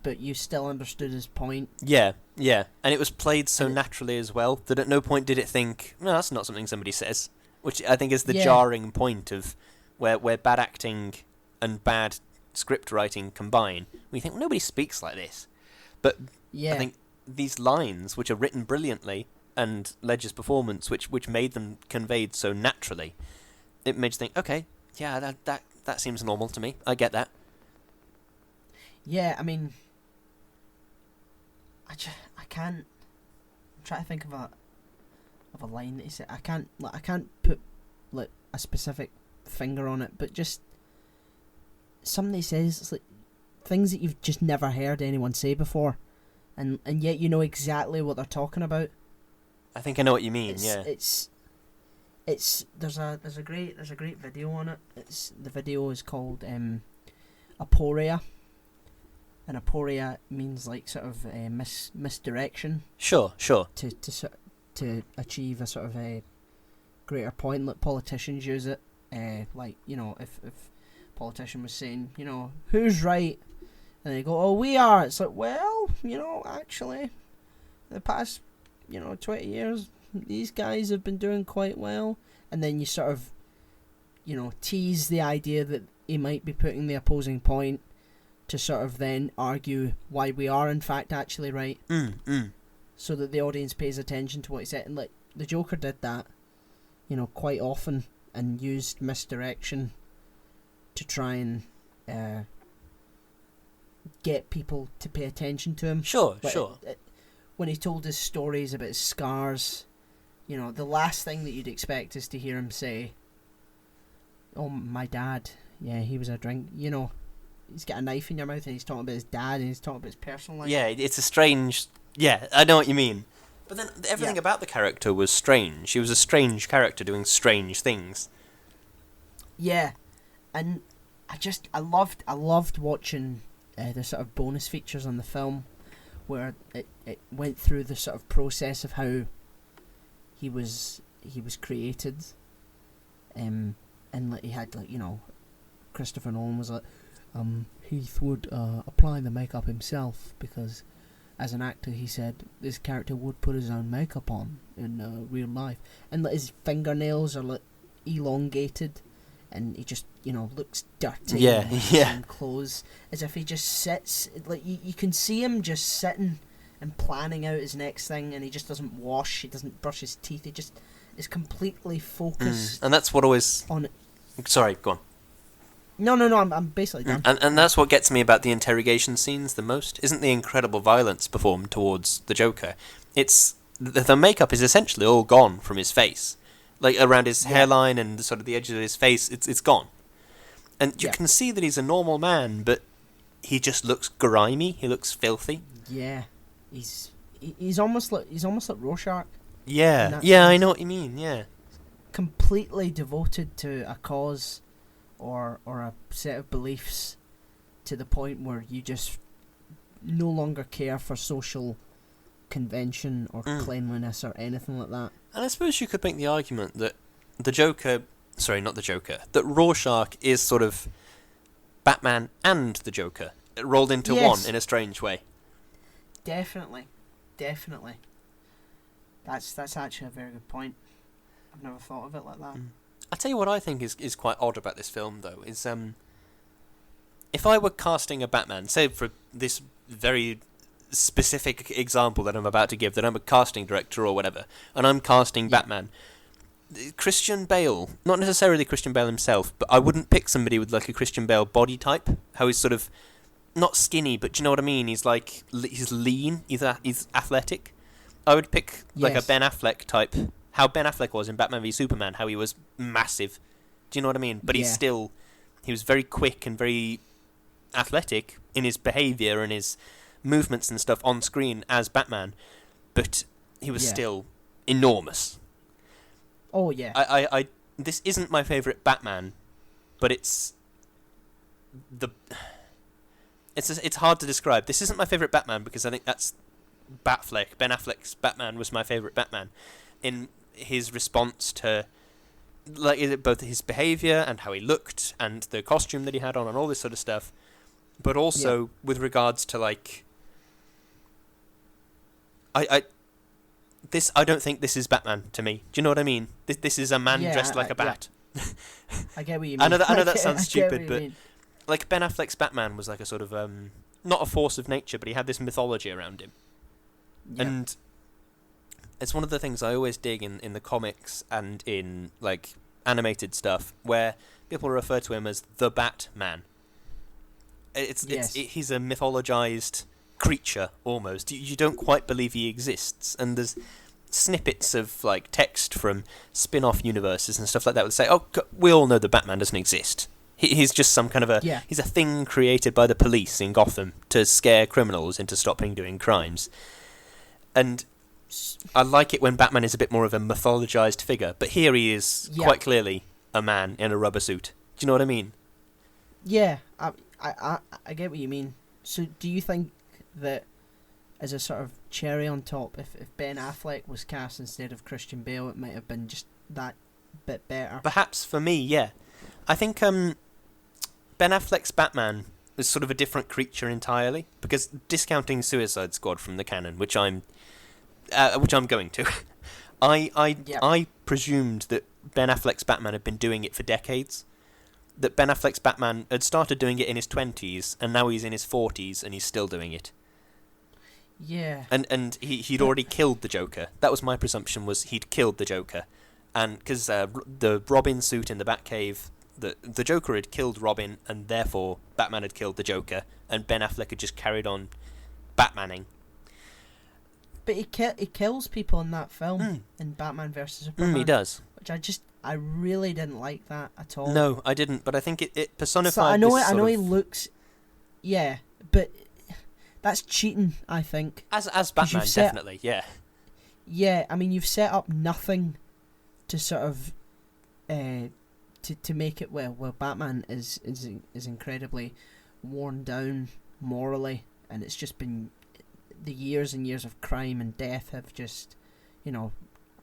but you still understood his point. Yeah. And it was played so naturally as well, that at no point did it think, no, that's not something somebody says. Which I think is the jarring point of where bad acting and bad script writing combine. We think, well, nobody speaks like this. But I think these lines, which are written brilliantly, and Ledger's performance, which made them conveyed so naturally, it made you think, okay, yeah, that seems normal to me. I get that. Yeah, I mean, I can't. I'm trying to think of a line that he said. I can't put like a specific finger on it, but just somebody says, it's like things that you've just never heard anyone say before, and yet you know exactly what they're talking about. I think I know what you mean. There's a great video on it. The video is called aporia, and aporia means like sort of misdirection. Sure. To achieve a sort of a greater point. Like politicians use it. Like, you know, if a politician was saying, you know, who's right, and they go, oh, we are. It's like, well, you know, actually, the past, 20 years. These guys have been doing quite well. And then you sort of, tease the idea that he might be putting the opposing point to sort of then argue why we are in fact actually right. So that the audience pays attention to what he said. And like the Joker did that, quite often, and used misdirection to try and get people to pay attention to him. Sure. When he told his stories about his scars, the last thing that you'd expect is to hear him say, oh, my dad, yeah, he was a drink, he's got a knife in your mouth and he's talking about his dad and he's talking about his personal life. Yeah, it's a strange... Yeah, I know what you mean. But then everything about the character was strange. He was a strange character doing strange things. Yeah, and I loved watching the sort of bonus features on the film where it went through the sort of process of how he was created, and like he had Christopher Nolan was like, Heath would apply the makeup himself because as an actor he said this character would put his own makeup on in real life, and like his fingernails are like elongated, and he just looks dirty. In clothes, as if he just sits like you can see him just sitting and planning out his next thing, and he just doesn't wash, he doesn't brush his teeth, he just is completely focused. And that's what always... on it. Sorry, go on. No, I'm basically done. And that's what gets me about the interrogation scenes the most, isn't the incredible violence performed towards the Joker. It's... The makeup is essentially all gone from his face. Like, around his hairline and sort of the edges of his face, it's gone. And you can see that he's a normal man, but he just looks grimy, he looks filthy. Yeah. He's almost like Rorschach. Yeah, I know what you mean. Yeah, completely devoted to a cause or a set of beliefs to the point where you just no longer care for social convention or cleanliness or anything like that. And I suppose you could make the argument that that Rorschach is sort of Batman and the Joker rolled into one in a strange way. Definitely. That's actually a very good point. I've never thought of it like that. I'll tell you what I think is quite odd about this film, though, is if I were casting a Batman, say for this very specific example that I'm about to give, that I'm a casting director or whatever, and I'm casting Batman, Christian Bale, not necessarily Christian Bale himself, but I wouldn't pick somebody with like a Christian Bale body type, how he's sort of, not skinny, but do you know what I mean? He's like, he's lean, he's athletic. I would pick like a Ben Affleck type, how Ben Affleck was in Batman v Superman, how he was massive. Do you know what I mean? But he was very quick and very athletic in his behaviour and his movements and stuff on screen as Batman, but he was still enormous. Oh yeah. I this isn't my favourite Batman, but it's hard to describe. This isn't my favourite Batman because I think that's Batfleck. Ben Affleck's Batman was my favourite Batman in his response to like both his behaviour and how he looked and the costume that he had on and all this sort of stuff, but also with regards to like I don't think this is Batman to me. Do you know what I mean? This is a man dressed like a bat. I get what you mean. I know that sounds stupid, but like Ben Affleck's Batman was like a sort of not a force of nature, but he had this mythology around him. Yeah. And it's one of the things I always dig in the comics and in like animated stuff where people refer to him as the Batman. He's a mythologized creature almost. You don't quite believe he exists, and there's snippets of like text from spin-off universes and stuff like that would say, "Oh, we all know the Batman doesn't exist. He's just some kind of he's a thing created by the police in Gotham to scare criminals into stopping doing crimes." And I like it when Batman is a bit more of a mythologized figure, but here he is quite clearly a man in a rubber suit. Do you know what I mean? Yeah, I get what you mean. So do you think that as a sort of cherry on top, if Ben Affleck was cast instead of Christian Bale, it might have been just that bit better? Perhaps for me, yeah. I think Ben Affleck's Batman is sort of a different creature entirely, because discounting Suicide Squad from the canon, which I'm going to, I presumed that Ben Affleck's Batman had been doing it for decades. That Ben Affleck's Batman had started doing it in his 20s, and now he's in his 40s, and he's still doing it. Yeah. And he'd already killed the Joker. That was my presumption, was he'd killed the Joker. And because the Robin suit in the Batcave, the Joker had killed Robin, and therefore Batman had killed the Joker, and Ben Affleck had just carried on Batmaning. But he kills people in that film, in Batman vs Superman. He does. Which I really didn't like that at all. No, I didn't, but I think it personified so I know he looks... Yeah, but that's cheating, I think. As Batman, definitely, yeah. Yeah, I mean, you've set up nothing to sort of... to make it well Batman is incredibly worn down morally, and it's just been the years and years of crime and death have just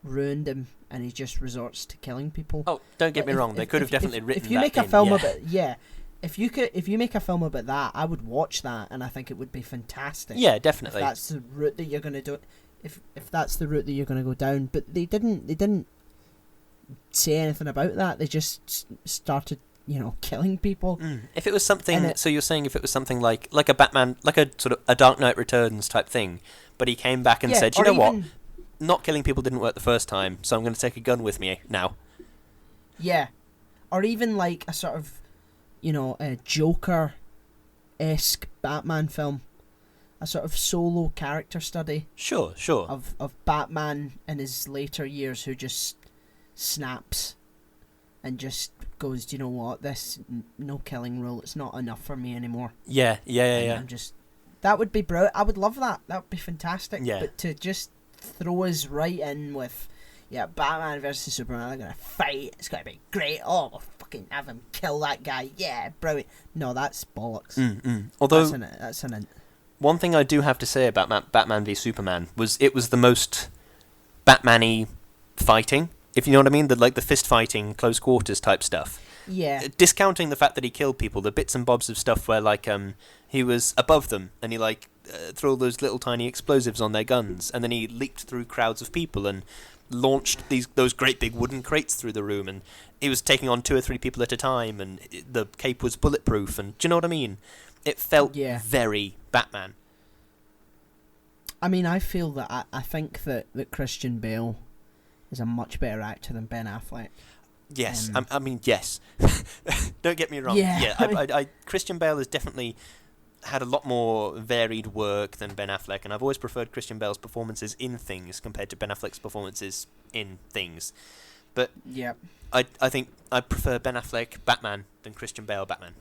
ruined him, and he just resorts to killing people. Oh, don't get me wrong, they could have definitely written if you that make in, a film about if you make a film about that, I would watch that, and I think it would be fantastic. Yeah, definitely. If that's the route that you're going to do, if that's the route that you're going to go down, but they didn't say anything about that. They just started, killing people. If it was something, so you're saying if it was something like a Batman, like a sort of a Dark Knight Returns type thing, but he came back and said, you know what, not killing people didn't work the first time, so I'm going to take a gun with me now. Yeah, or even like a sort of, a Joker-esque Batman film, a sort of solo character study. Sure. Of Batman in his later years who just snaps and just goes, do you know what, this no killing rule, it's not enough for me anymore. Yeah. That would be brilliant. I would love that. That would be fantastic. Yeah. But to just throw us right in with, Batman versus Superman, they're going to fight, it's going to be great, oh, we'll fucking have him kill that guy. Yeah, brilliant. No, that's bollocks. Although that's an one thing I do have to say about Batman v Superman was it was the most Batman-y fighting, if you know what I mean, the fist fighting, close quarters type stuff. Yeah. Discounting the fact that he killed people, the bits and bobs of stuff where he was above them and he threw all those little tiny explosives on their guns, and then he leaped through crowds of people and launched those great big wooden crates through the room, and he was taking on 2 or 3 people at a time, and the cape was bulletproof, and do you know what I mean? It felt very Batman. I mean, I feel that I think that Christian Bale is a much better actor than Ben Affleck. Yes, I mean, yes. Don't get me wrong. Yeah. I Christian Bale has definitely had a lot more varied work than Ben Affleck, and I've always preferred Christian Bale's performances in Things compared to Ben Affleck's performances in Things. But I think I prefer Ben Affleck Batman than Christian Bale Batman.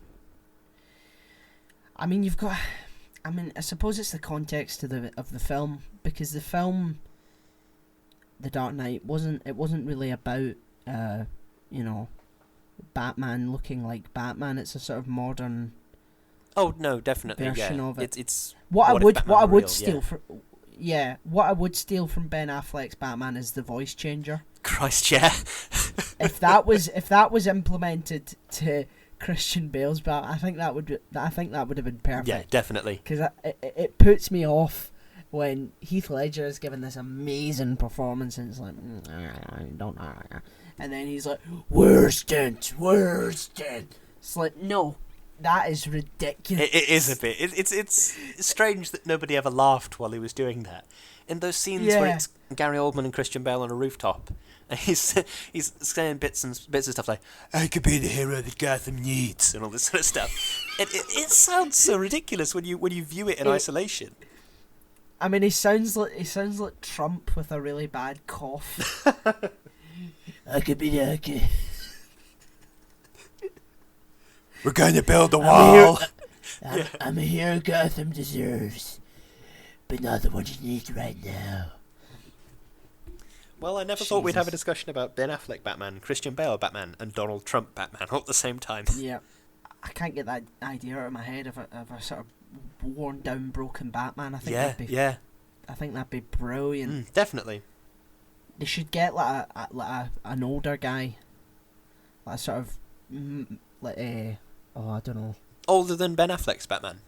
I mean, I suppose it's the context of the film, because the film, The Dark Knight, wasn't really about Batman looking like Batman. It's a sort of modern. Oh no, definitely version of it. It's what I would steal from Ben Affleck's Batman is the voice changer. Christ, yeah. if that was implemented to Christian Bale's Batman, I think that would have been perfect. Yeah, definitely. Because it puts me off when Heath Ledger is giving this amazing performance, and it's like, and then he's like, Worsted. It's like, no, that is ridiculous. It is a bit. It's strange that nobody ever laughed while he was doing that. In those scenes where it's Gary Oldman and Christian Bale on a rooftop, and he's saying bits of stuff like, I could be the hero that Gotham needs, and all this sort of stuff. It sounds so ridiculous when you view it in isolation. I mean, he sounds like Trump with a really bad cough. I could be the We're going to build a wall. I'm a hero Gotham deserves, but not the one it needs right now. Well, I never thought we'd have a discussion about Ben Affleck Batman, Christian Bale Batman, and Donald Trump Batman all at the same time. Yeah, I can't get that idea out of my head of a sort of worn down, broken Batman. I think I think that'd be brilliant. Definitely. They should get an older guy, like sort of I don't know, older than Ben Affleck's Batman.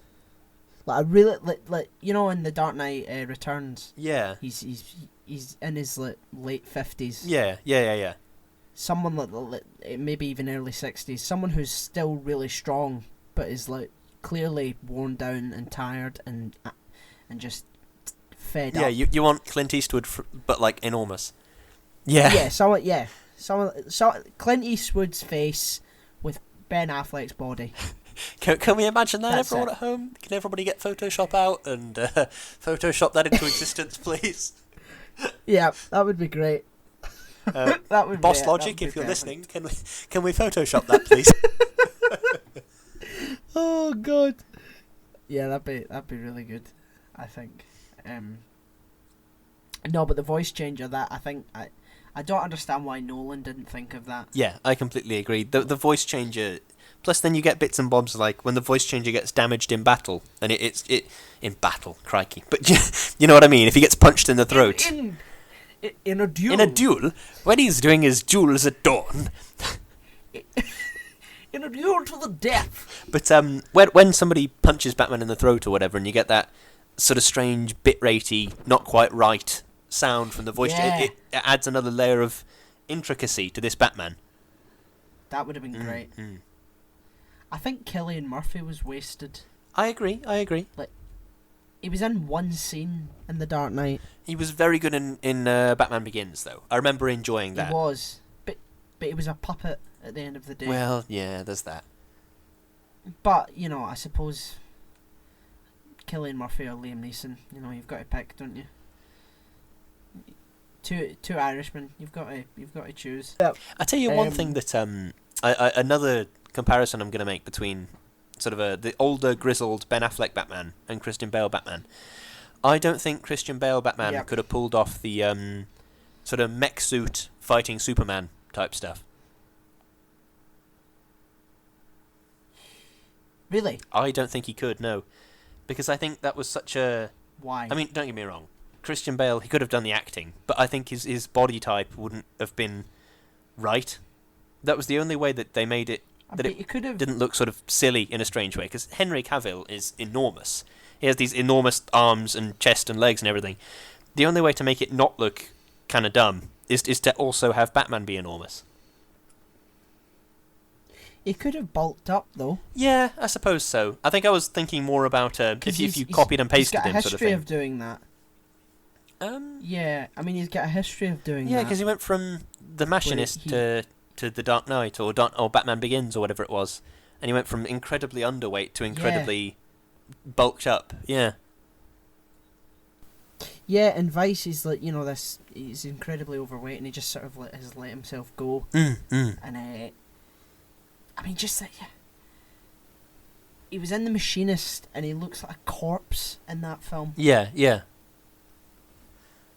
Like a really like in The Dark Knight Returns. Yeah. He's in his late 50s. Yeah. Someone like maybe even early 60s. Someone who's still really strong, but is clearly worn down and tired and just fed up. Yeah, you want Clint Eastwood, but enormous. Yeah. Someone Clint Eastwood's face with Ben Affleck's body. Can we imagine that, That's everyone it. at home? Can everybody get Photoshop out and Photoshop that into existence, please? Yeah, that would be great. That would Boss be Logic, if you're perfect. listening, can we Photoshop that, please? Oh God. Yeah, that'd be really good, I think. No, but the voice changer, that I don't understand why Nolan didn't think of that. Yeah, I completely agree. The voice changer. Plus, then you get bits and bobs like when the voice changer gets damaged in battle, and it's in battle, crikey. But you know what I mean. If he gets punched in the throat in a duel. In a duel, when he's doing his duels at dawn. In a duel to the death. But when somebody punches Batman in the throat or whatever, and you get that sort of strange bit-ratey, not quite right sound from the voice, it adds another layer of intricacy to this Batman. That would have been great. I think Cillian Murphy was wasted. I agree. He was in one scene in The Dark Knight. He was very good in Batman Begins, though. I remember enjoying that. He was, but he was a puppet at the end of the day. Well, yeah, there's that. But I suppose Cillian Murphy or Liam Neeson. You've got to pick, don't you? Two Irishmen. You've got to choose. Yep. I tell you one thing that another comparison I'm going to make between sort of the older grizzled Ben Affleck Batman and Christian Bale Batman. I don't think Christian Bale Batman could have pulled off the sort of mech suit fighting Superman type stuff. Really? I don't think he could, no. Because I think that was such a... Why? I mean, don't get me wrong. Christian Bale, he could have done the acting, but I think his body type wouldn't have been right. That was the only way that they made it, that it didn't look sort of silly in a strange way, because Henry Cavill is enormous. He has these enormous arms and chest and legs and everything. The only way to make it not look kind of dumb is to also have Batman be enormous. He could have bulked up, though. Yeah, I suppose so. I think I was thinking more about if you copied and pasted him, sort of thing. He's got a history of doing that. Yeah, I mean, he's got a history of doing that. Yeah, because he went from The Machinist to The Dark Knight, or Batman Begins, or whatever it was. And he went from incredibly underweight to incredibly bulked up. Yeah. Yeah, and Vice is like, he's incredibly overweight, and he just sort of has let himself go. And I mean, just like, he was in The Machinist, and he looks like a corpse in that film. Yeah.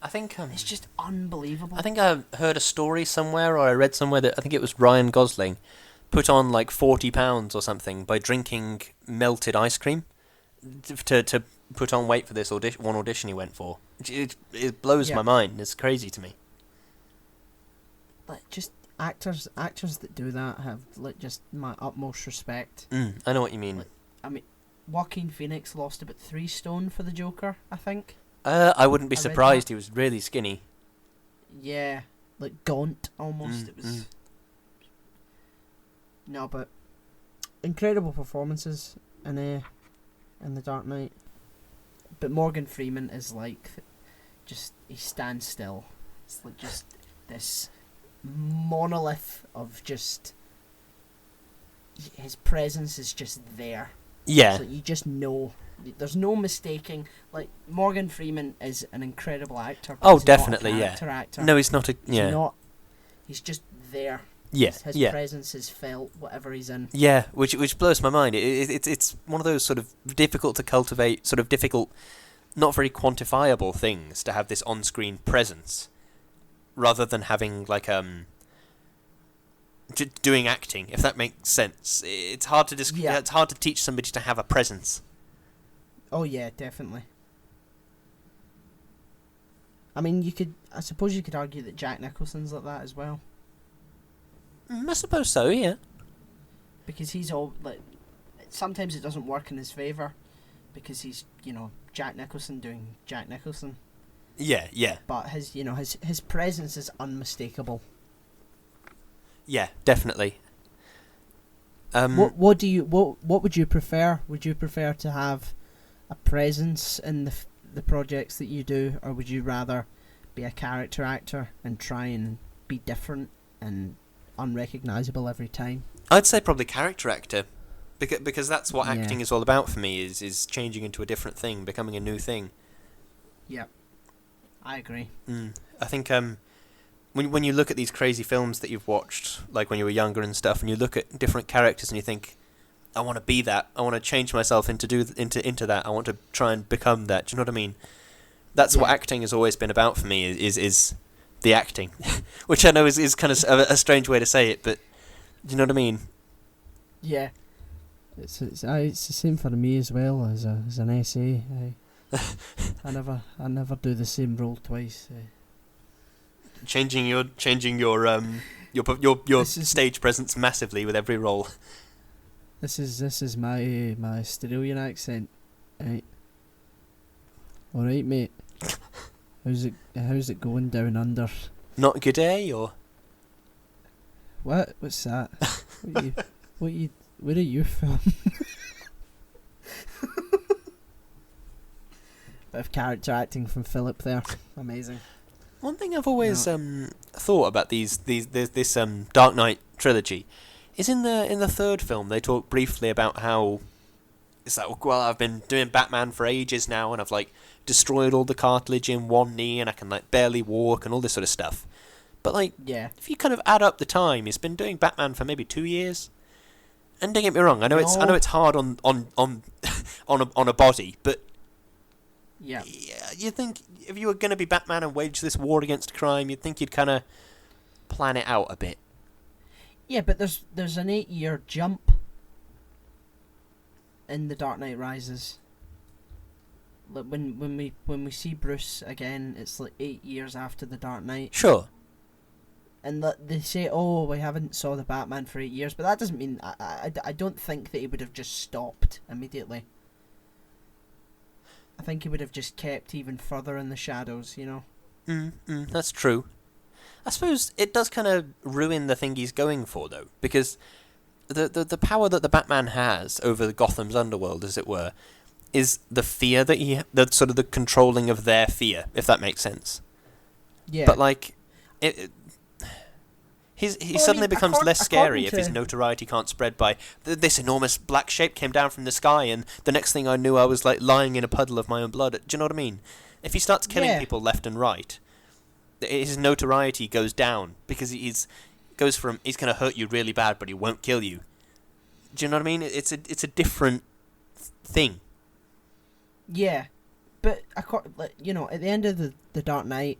I think it's just unbelievable. I think I heard a story somewhere, or I read somewhere that I think it was Ryan Gosling put on like 40 pounds or something by drinking melted ice cream to put on weight for this one audition he went for. It blows my mind. It's crazy to me. Like, just actors that do that have like just my utmost respect. I know what you mean. Like, I mean, Joaquin Phoenix lost about 3 stone for the Joker, I think. I wouldn't be surprised. He was really skinny. Yeah, like gaunt almost. It was. No, but incredible performances in The Dark Knight. But Morgan Freeman is like, he stands still. It's like just this monolith of just, his presence is just there. Yeah. So you just know. There's no mistaking. Like, Morgan Freeman is an incredible actor. Oh, definitely, Actor. No, he's not a... Yeah. He's not. He's just there. Yeah, his presence is felt, whatever he's in. Yeah, which blows my mind. It's one of those sort of difficult to cultivate, sort of difficult, not very quantifiable things to have this on-screen presence, rather than having, like, doing acting, if that makes sense. It's hard to it's hard to teach somebody to have a presence. Oh yeah, definitely. I mean, I suppose you could argue that Jack Nicholson's like that as well. I suppose so, yeah. Because he's all like, sometimes it doesn't work in his favour, because he's Jack Nicholson doing Jack Nicholson. Yeah. But his presence is unmistakable. Yeah, definitely. What would you prefer? Would you prefer to have a presence in the projects that you do, or would you rather be a character actor and try and be different and unrecognisable every time? I'd say probably character actor, because that's what acting is all about for me, is changing into a different thing, becoming a new thing. Yeah, I agree. I think when you look at these crazy films that you've watched, like when you were younger and stuff, and you look at different characters and you think, I want to be that. I want to change myself into that. I want to try and become that. Do you know what I mean? That's what acting has always been about for me. Is the acting, which I know is kind of a strange way to say it, but do you know what I mean? Yeah, it's the same for me as well as an essay. I never do the same role twice. Changing your stage presence massively with every role. This is my Australian accent, right? All right, mate. How's it going down under? Not good, eh? Or what? What's that? Where are you from? Bit of character acting from Philip there. Amazing. One thing I've always thought about this Dark Knight trilogy is in the third film they talk briefly about how it's like, well, I've been doing Batman for ages now, and I've like destroyed all the cartilage in one knee, and I can like barely walk and all this sort of stuff. But like, if you kind of add up the time, he's been doing Batman for maybe 2 years. And don't get me wrong, I know it's hard on a body, but yeah, you think if you were going to be Batman and wage this war against crime, you'd think you'd kind of plan it out a bit. Yeah, but there's an 8-year jump. in The Dark Knight Rises. Like when we see Bruce again, it's like 8 years after The Dark Knight. Sure. And they say, oh, we haven't saw the Batman for 8 years, but that doesn't mean... I don't think that he would have just stopped immediately. I think he would have just kept even further in the shadows, you know? That's true. I suppose it does kind of ruin the thing he's going for, though, because the power that the Batman has over Gotham's underworld, as it were, is the fear that the sort of the controlling of their fear, if that makes sense. Yeah. But, like... He suddenly becomes less scary if his notoriety can't spread by this enormous black shape came down from the sky, and the next thing I knew I was like lying in a puddle of my own blood. Do you know what I mean? If he starts killing people left and right, his notoriety goes down because he's going to hurt you really bad, but he won't kill you. Do you know what I mean? It's a different thing. Yeah, but you know, at the end of the Dark Knight,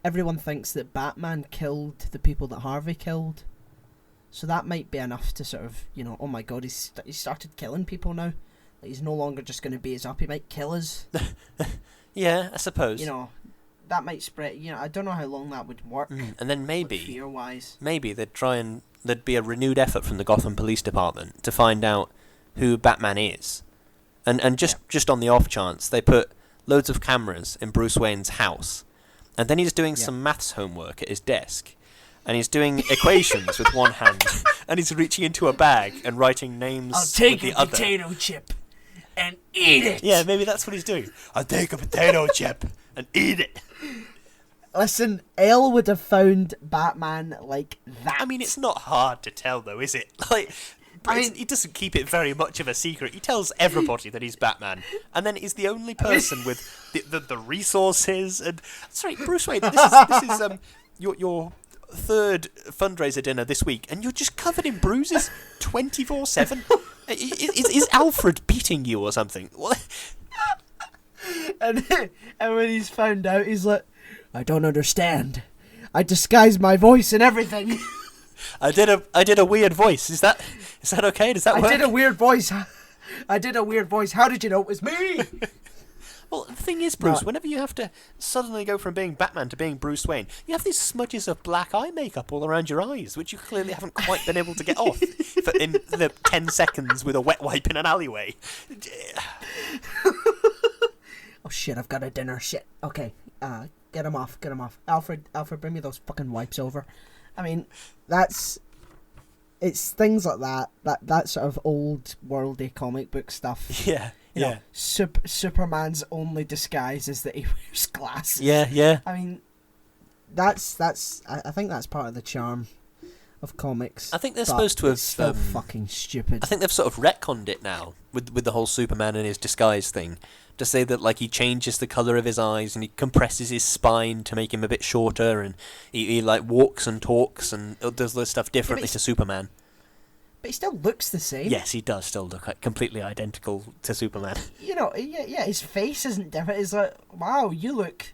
everyone thinks that Batman killed the people that Harvey killed. So that might be enough to sort of, you know, oh my god, he's started killing people now. Like, he's no longer just going to beat us up, he might kill us. Yeah, I suppose. You know, that might spread, you know, I don't know how long that would work. And then maybe, fear-wise. Maybe there'd be a renewed effort from the Gotham Police Department to find out who Batman is. And just on the off chance, they put loads of cameras in Bruce Wayne's house. And then he's doing some maths homework at his desk. And he's doing equations with one hand. And he's reaching into a bag and writing names with the other. I'll take a potato chip and eat it. Yeah, maybe that's what he's doing. I'll take a potato chip and eat it. Listen, Elle would have found Batman like that. I mean, it's not hard to tell, though, is it? Like... he doesn't keep it very much of a secret. He tells everybody that he's Batman, and then he's the only person with the resources. And sorry, Bruce Wayne, this is your third fundraiser dinner this week, and you're just covered in bruises 24/7. Is Alfred beating you or something? And when he's found out, he's like, I don't understand. I disguised my voice and everything. I did a weird voice. Is that okay? Does that work? I did a weird voice. How did you know it was me? Well, the thing is, Bruce, whenever you have to suddenly go from being Batman to being Bruce Wayne, you have these smudges of black eye makeup all around your eyes, which you clearly haven't quite been able to get off in the 10 seconds with a wet wipe in an alleyway. Oh shit! I've got a dinner. Shit. Okay. Get him off. Alfred, bring me those fucking wipes over. I mean, it's things like that sort of old worldy comic book stuff. Yeah, you know, Superman's only disguise is that he wears glasses. Yeah. I mean, that's I think that's part of the charm of comics. I think they're supposed to have... It's still fucking stupid. I think they've sort of retconned it now with the whole Superman and his disguise thing. To say that, like, he changes the colour of his eyes and he compresses his spine to make him a bit shorter, and he like walks and talks and does this stuff differently to Superman. But he still looks the same. Yes, he does still look like completely identical to Superman. You know, yeah, his face isn't different. It's like, wow, you look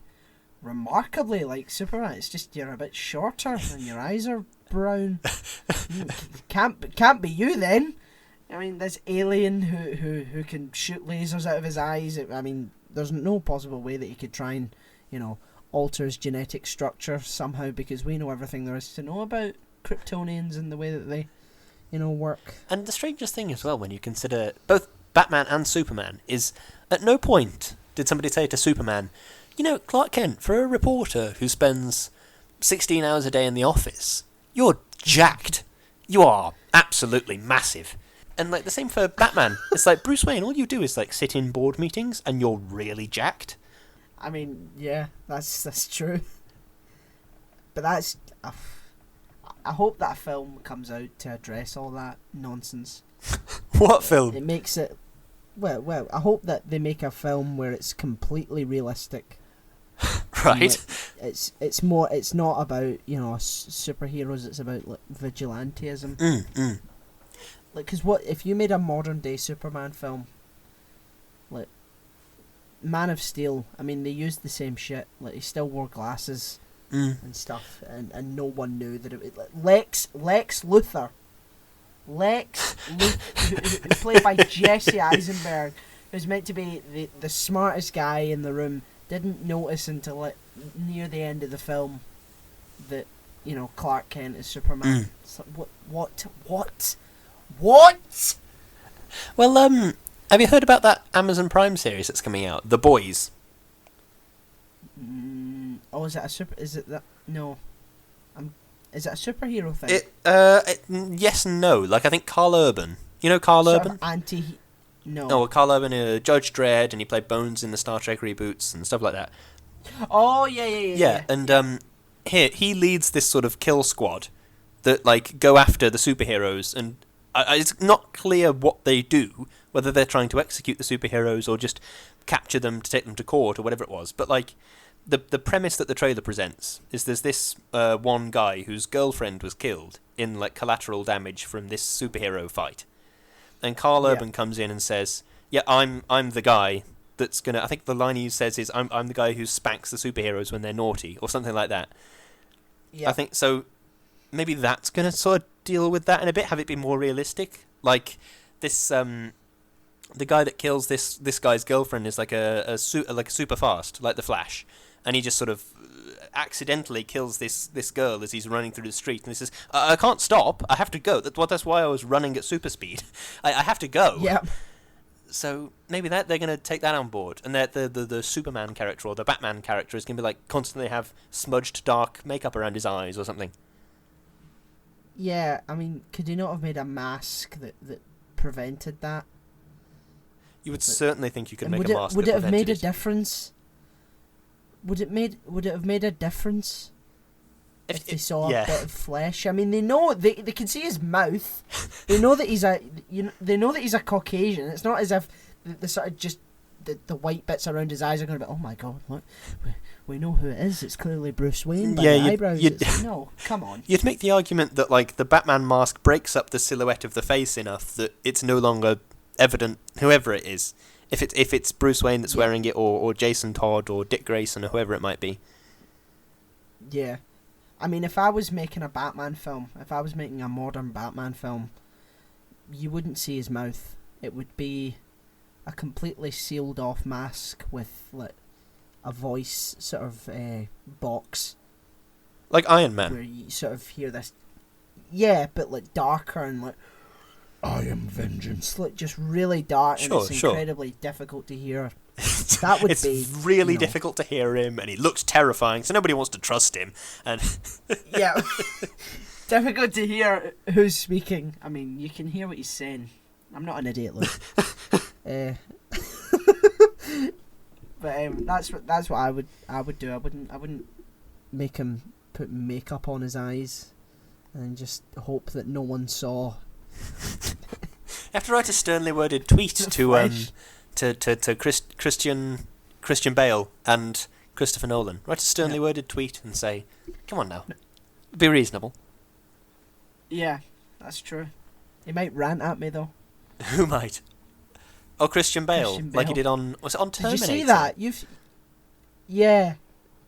remarkably like Superman. It's just you're a bit shorter and your eyes are brown. Can't be you then. I mean, this alien who can shoot lasers out of his eyes. I mean, there's no possible way that he could try and, you know, alter his genetic structure somehow, because we know everything there is to know about Kryptonians and the way that they, you know, work. And the strangest thing as well, when you consider both Batman and Superman, is at no point did somebody say to Superman, you know, Clark Kent, for a reporter who spends 16 hours a day in the office, you're jacked. You are absolutely massive. And, like, the same for Batman. It's like, Bruce Wayne, all you do is, like, sit in board meetings and you're really jacked. I mean, yeah, that's true. But that's... I hope that film comes out to address all that nonsense. What film? It makes it... Well, I hope that they make a film where it's completely realistic. Right. It's more... It's not about, you know, superheroes. It's about, like, vigilantism. Like, because what if you made a modern day Superman film? Like, Man of Steel. I mean, they used the same shit. Like, he still wore glasses and stuff, and no one knew that it. Like, Lex Luthor Lex Luthor, who's played by Jesse Eisenberg, who's meant to be the smartest guy in the room, didn't notice until near the end of the film that, you know, Clark Kent is Superman. So what? Well, have you heard about that Amazon Prime series that's coming out, The Boys? Oh, is it that? No. Is it a superhero thing? Yes and no. Like, I think Carl Urban. You know Carl sort Urban? No. Oh, well, Carl Urban, Judge Dredd, and he played Bones in the Star Trek reboots and stuff like that. Oh, yeah. And here, he leads this sort of kill squad that, like, go after the superheroes, and it's not clear what they do, whether they're trying to execute the superheroes or just capture them to take them to court or whatever it was. But, like, the premise that the trailer presents is there's this one guy whose girlfriend was killed in, like, collateral damage from this superhero fight. And Carl Urban comes in and says, yeah, I'm the guy that's gonna... I think the line he says is, I'm the guy who spanks the superheroes when they're naughty, or something like that. Yeah. I think, so maybe that's gonna sort of deal with that in a bit, have it be more realistic. Like, this... the guy that kills this guy's girlfriend is like a super fast, like the Flash. And he just sort of accidentally kills this girl as he's running through the street, and he says, I can't stop, I have to go. That's why I was running at super speed. I have to go. Yep. So maybe they're going to take that on board, and that the Superman character or the Batman character is going to be like constantly have smudged dark makeup around his eyes or something. Yeah, I mean, could you not have made a mask that prevented that? You would certainly think you could make a mask. Would it have made a difference? Would it have made a difference if they saw a bit of flesh? I mean, they know they can see his mouth. They know that he's a Caucasian. It's not as if the sort of just the white bits around his eyes are going to be, oh my god, look, we know who it is. It's clearly Bruce Wayne by the eyebrows. No, come on. You'd make the argument that, like, the Batman mask breaks up the silhouette of the face enough that it's no longer evident whoever it is. If it's Bruce Wayne that's wearing it, or Jason Todd, or Dick Grayson, or whoever it might be. Yeah. I mean, if I was making a Batman film, if I was making a modern Batman film, you wouldn't see his mouth. It would be a completely sealed off mask with, like, a voice sort of box. Like Iron Man. Where you sort of hear this... Yeah, but, like, darker and, like... I am vengeance. Like, just really dark, and it's incredibly difficult to hear. That would be... It's really difficult to hear him, and he looks terrifying, so nobody wants to trust him. And yeah. Difficult to hear who's speaking. I mean, you can hear what he's saying. I'm not an idiot, Luke. But that's what I would do. I wouldn't make him put makeup on his eyes and just hope that no one saw. You have to write a sternly worded tweet to Christian Bale and Christopher Nolan. Write a sternly worded tweet and say, "Come on now, be reasonable." Yeah, that's true. He might rant at me though. Who might? Oh, Christian Bale, like he did on... Was it on Terminator? Did you see that? Yeah,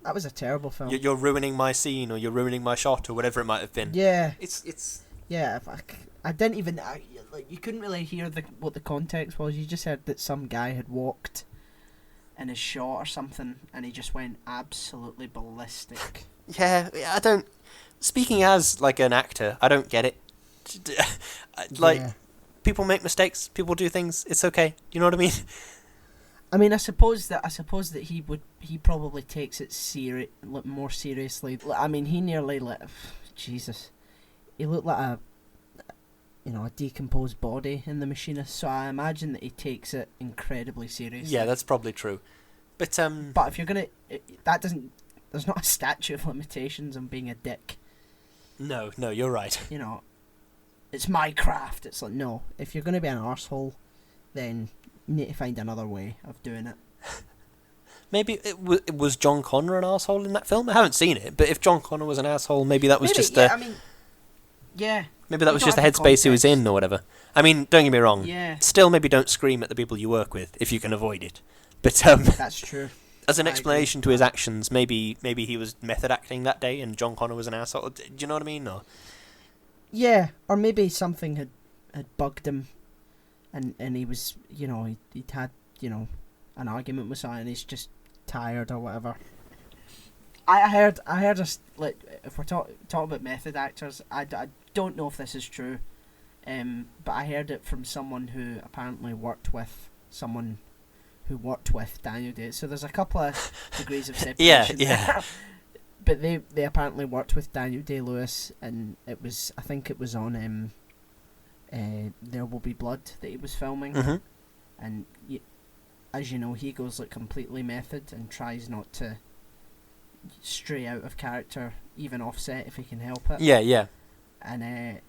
that was a terrible film. You're ruining my scene, or you're ruining my shot, or whatever it might have been. Yeah, it's. Yeah, I didn't even... you couldn't really hear what the context was. You just heard that some guy had walked in his shot or something, and he just went absolutely ballistic. Yeah, I don't... Speaking as, like, an actor, I don't get it. People make mistakes, people do things, it's okay. You know what I mean? I mean, I suppose that he probably takes it more seriously. I mean, he nearly Jesus. He looked like a decomposed body in The Machinist, so I imagine that he takes it incredibly seriously. Yeah, that's probably true. But if you're gonna, there's not a statute of limitations on being a dick. No, you're right. You know, it's my craft. It's like, no, if you're gonna be an arsehole, then you need to find another way of doing it. Maybe was John Connor an arsehole in that film? I haven't seen it, but if John Connor was an asshole, maybe that was just maybe that was just the headspace he was in, or whatever. I mean, don't get me wrong. Yeah. Still, maybe don't scream at the people you work with if you can avoid it. But that's true. As an explanation to his actions, maybe he was method acting that day, and John Connor was an asshole. Do you know what I mean? Or yeah, or maybe something had had bugged him, and he was, he'd had, an argument with someone, and he's just tired or whatever. I heard us, like, if we're talking about method actors, I don't know if this is true, but I heard it from someone who apparently worked with someone who worked with Daniel Day. So there's a couple of degrees of separation. Yeah. But they apparently worked with Daniel Day-Lewis, and I think it was on There Will Be Blood that he was filming, and as you know, he goes like completely method and tries not to stray out of character, even offset if he can help it. Yeah. And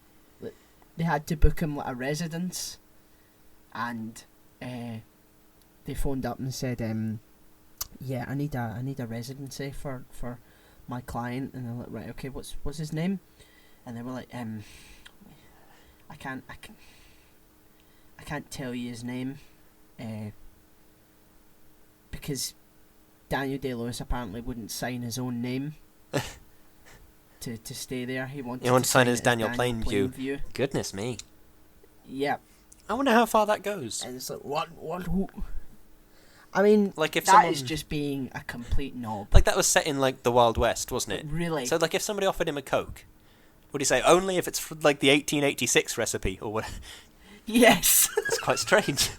they had to book him like a residence, and they phoned up and said, "Yeah, I need a residency for my client." And they're like, "Right, okay, what's his name?" And they were like, I can't tell you his name, because Daniel Day-Lewis apparently wouldn't sign his own name to stay there. He wanted to sign his Daniel Plainview. Goodness me. Yeah. I wonder how far that goes. And it's like, what? Who? I mean, like if that is just being a complete knob. Like that was set in like the Wild West, wasn't it? Really? So like if somebody offered him a Coke, would he say only if it's like the 1886 recipe or what? Yes. That's quite strange.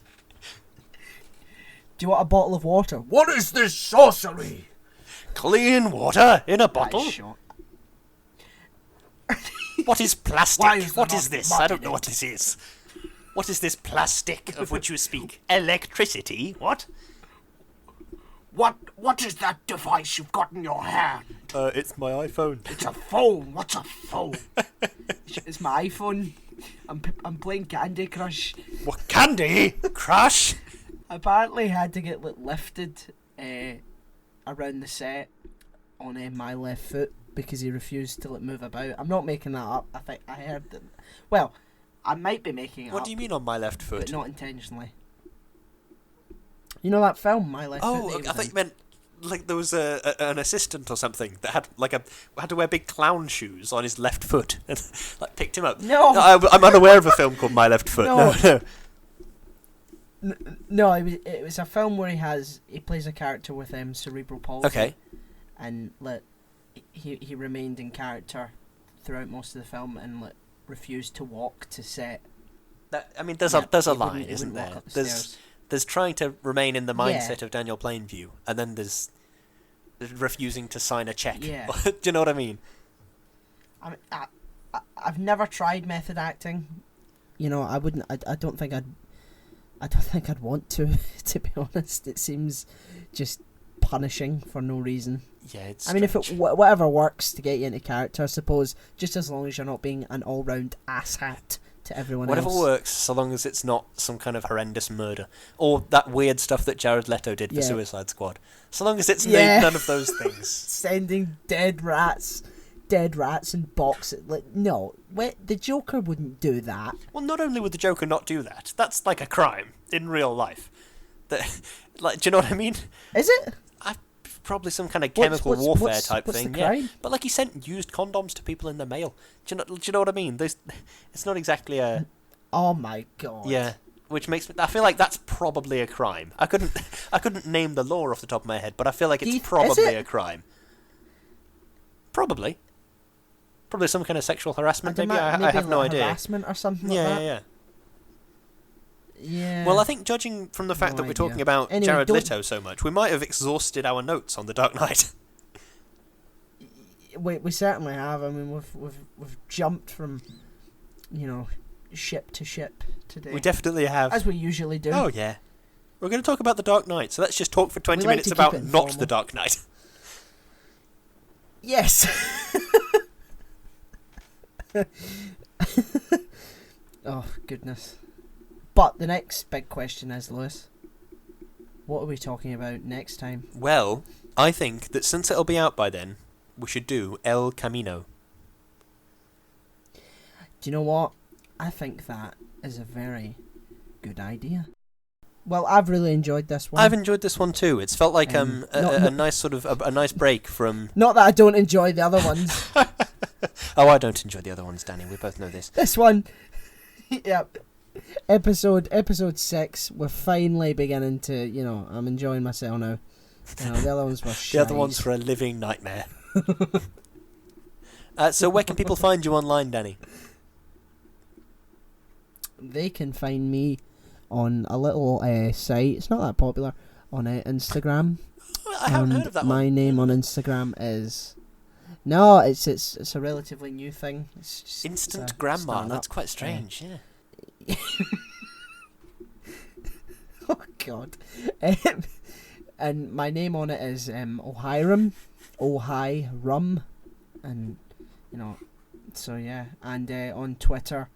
Do you want a bottle of water? What is this sorcery? Clean water in a bottle? Short. What is plastic? What is this? I don't know it? what this is. What is this plastic of which you speak? Electricity? What? What is that device you've got in your hand? It's my iPhone. It's a phone. What's a phone? It's my iPhone. I'm playing Candy Crush. What, Candy Crush? Apparently, had to get lifted around the set on my left foot because he refused to move about. I'm not making that up. I think I heard that. Well, I might be making it up. What do you mean on my left foot? But not intentionally. You know that film, My Left Foot? Oh, I thought you meant like there was an assistant or something that had had to wear big clown shoes on his left foot and like picked him up. No, I'm unaware of a film called My Left Foot. No, it was a film where he plays a character with cerebral palsy. Okay. And he remained in character throughout most of the film and refused to walk to set. There's a line, isn't there? There's trying to remain in the mindset of Daniel Plainview, and then there's refusing to sign a check. Yeah. Do you know what I mean? I've never tried method acting. I wouldn't. I don't think I'd want to be honest. It seems just punishing for no reason. Yeah, it's I mean, if whatever works to get you into character, I suppose, just as long as you're not being an all-round asshat to everyone whatever else. works, so long as it's not some kind of horrendous murder or that weird stuff that Jared Leto did for Suicide Squad. So long as it's none of those things. Sending dead rats in boxes. No, the Joker wouldn't do that. Well, not only would the Joker not do that, that's like a crime in real life. Do you know what I mean? Is it? Probably some kind of chemical warfare type what's thing. The crime? Yeah, but he sent used condoms to people in the mail. Do you know what I mean? It's not exactly a. Oh my god. Yeah, which makes me. I feel like that's probably a crime. I couldn't name the law off the top of my head, but I feel like it's probably a crime. Probably some kind of sexual harassment. Maybe I have no idea. Harassment or something. like that. Yeah. Yeah. Well, I think judging from the fact that we're talking about Jared Leto so much, we might have exhausted our notes on The Dark Knight. We certainly have. I mean, we've jumped from, ship to ship today. We definitely have, as we usually do. Oh yeah, we're going to talk about The Dark Knight, so let's just talk for 20 minutes about not The Dark Knight. Yes. Oh goodness. But the next big question is, Lewis, what are we talking about next time? Well, I think that since it'll be out by then, we should do El Camino. Do you know what? I think that is a very good idea. Well, I've really enjoyed this one. I've enjoyed this one too. It's felt like a nice sort of a nice break from. Not that I don't enjoy the other ones. Oh, I don't enjoy the other ones, Danny. We both know this. This one. Yep. Episode 6. We're finally beginning to, I'm enjoying myself now. The other ones were shite. The other ones were a living nightmare. So where can people find you online, Danny? They can find me on a little site. It's not that popular. On Instagram. I haven't heard of that My one. name on Instagram is... No, it's a relatively new thing. It's just, Instant Grandma. starting That's up. quite strange, yeah. Oh, God. And my name on it is Ohiram. Ohiram. And, so yeah. And on Twitter,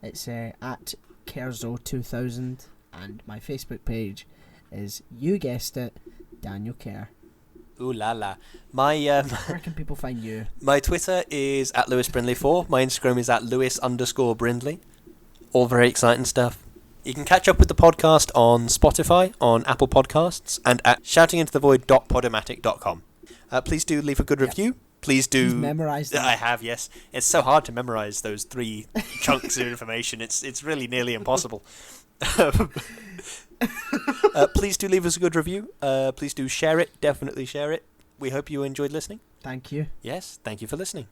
it's at Kerzo2000. And my Facebook page is, you guessed it, Daniel Kerr. Ooh la la. My Where can people find you? my Twitter is at LewisBrindley4. My Instagram is at Lewis_Brindley. All very exciting stuff. You can catch up with the podcast on Spotify, on Apple Podcasts, and at shoutingintothevoid.podomatic.com. Please do leave a good review. Please do. You've memorised that. I have, yes. It's so hard to memorise those 3 chunks of information. It's really nearly impossible. Please do leave us a good review. Please do share it. Definitely share it. We hope you enjoyed listening. Thank you. Yes, thank you for listening.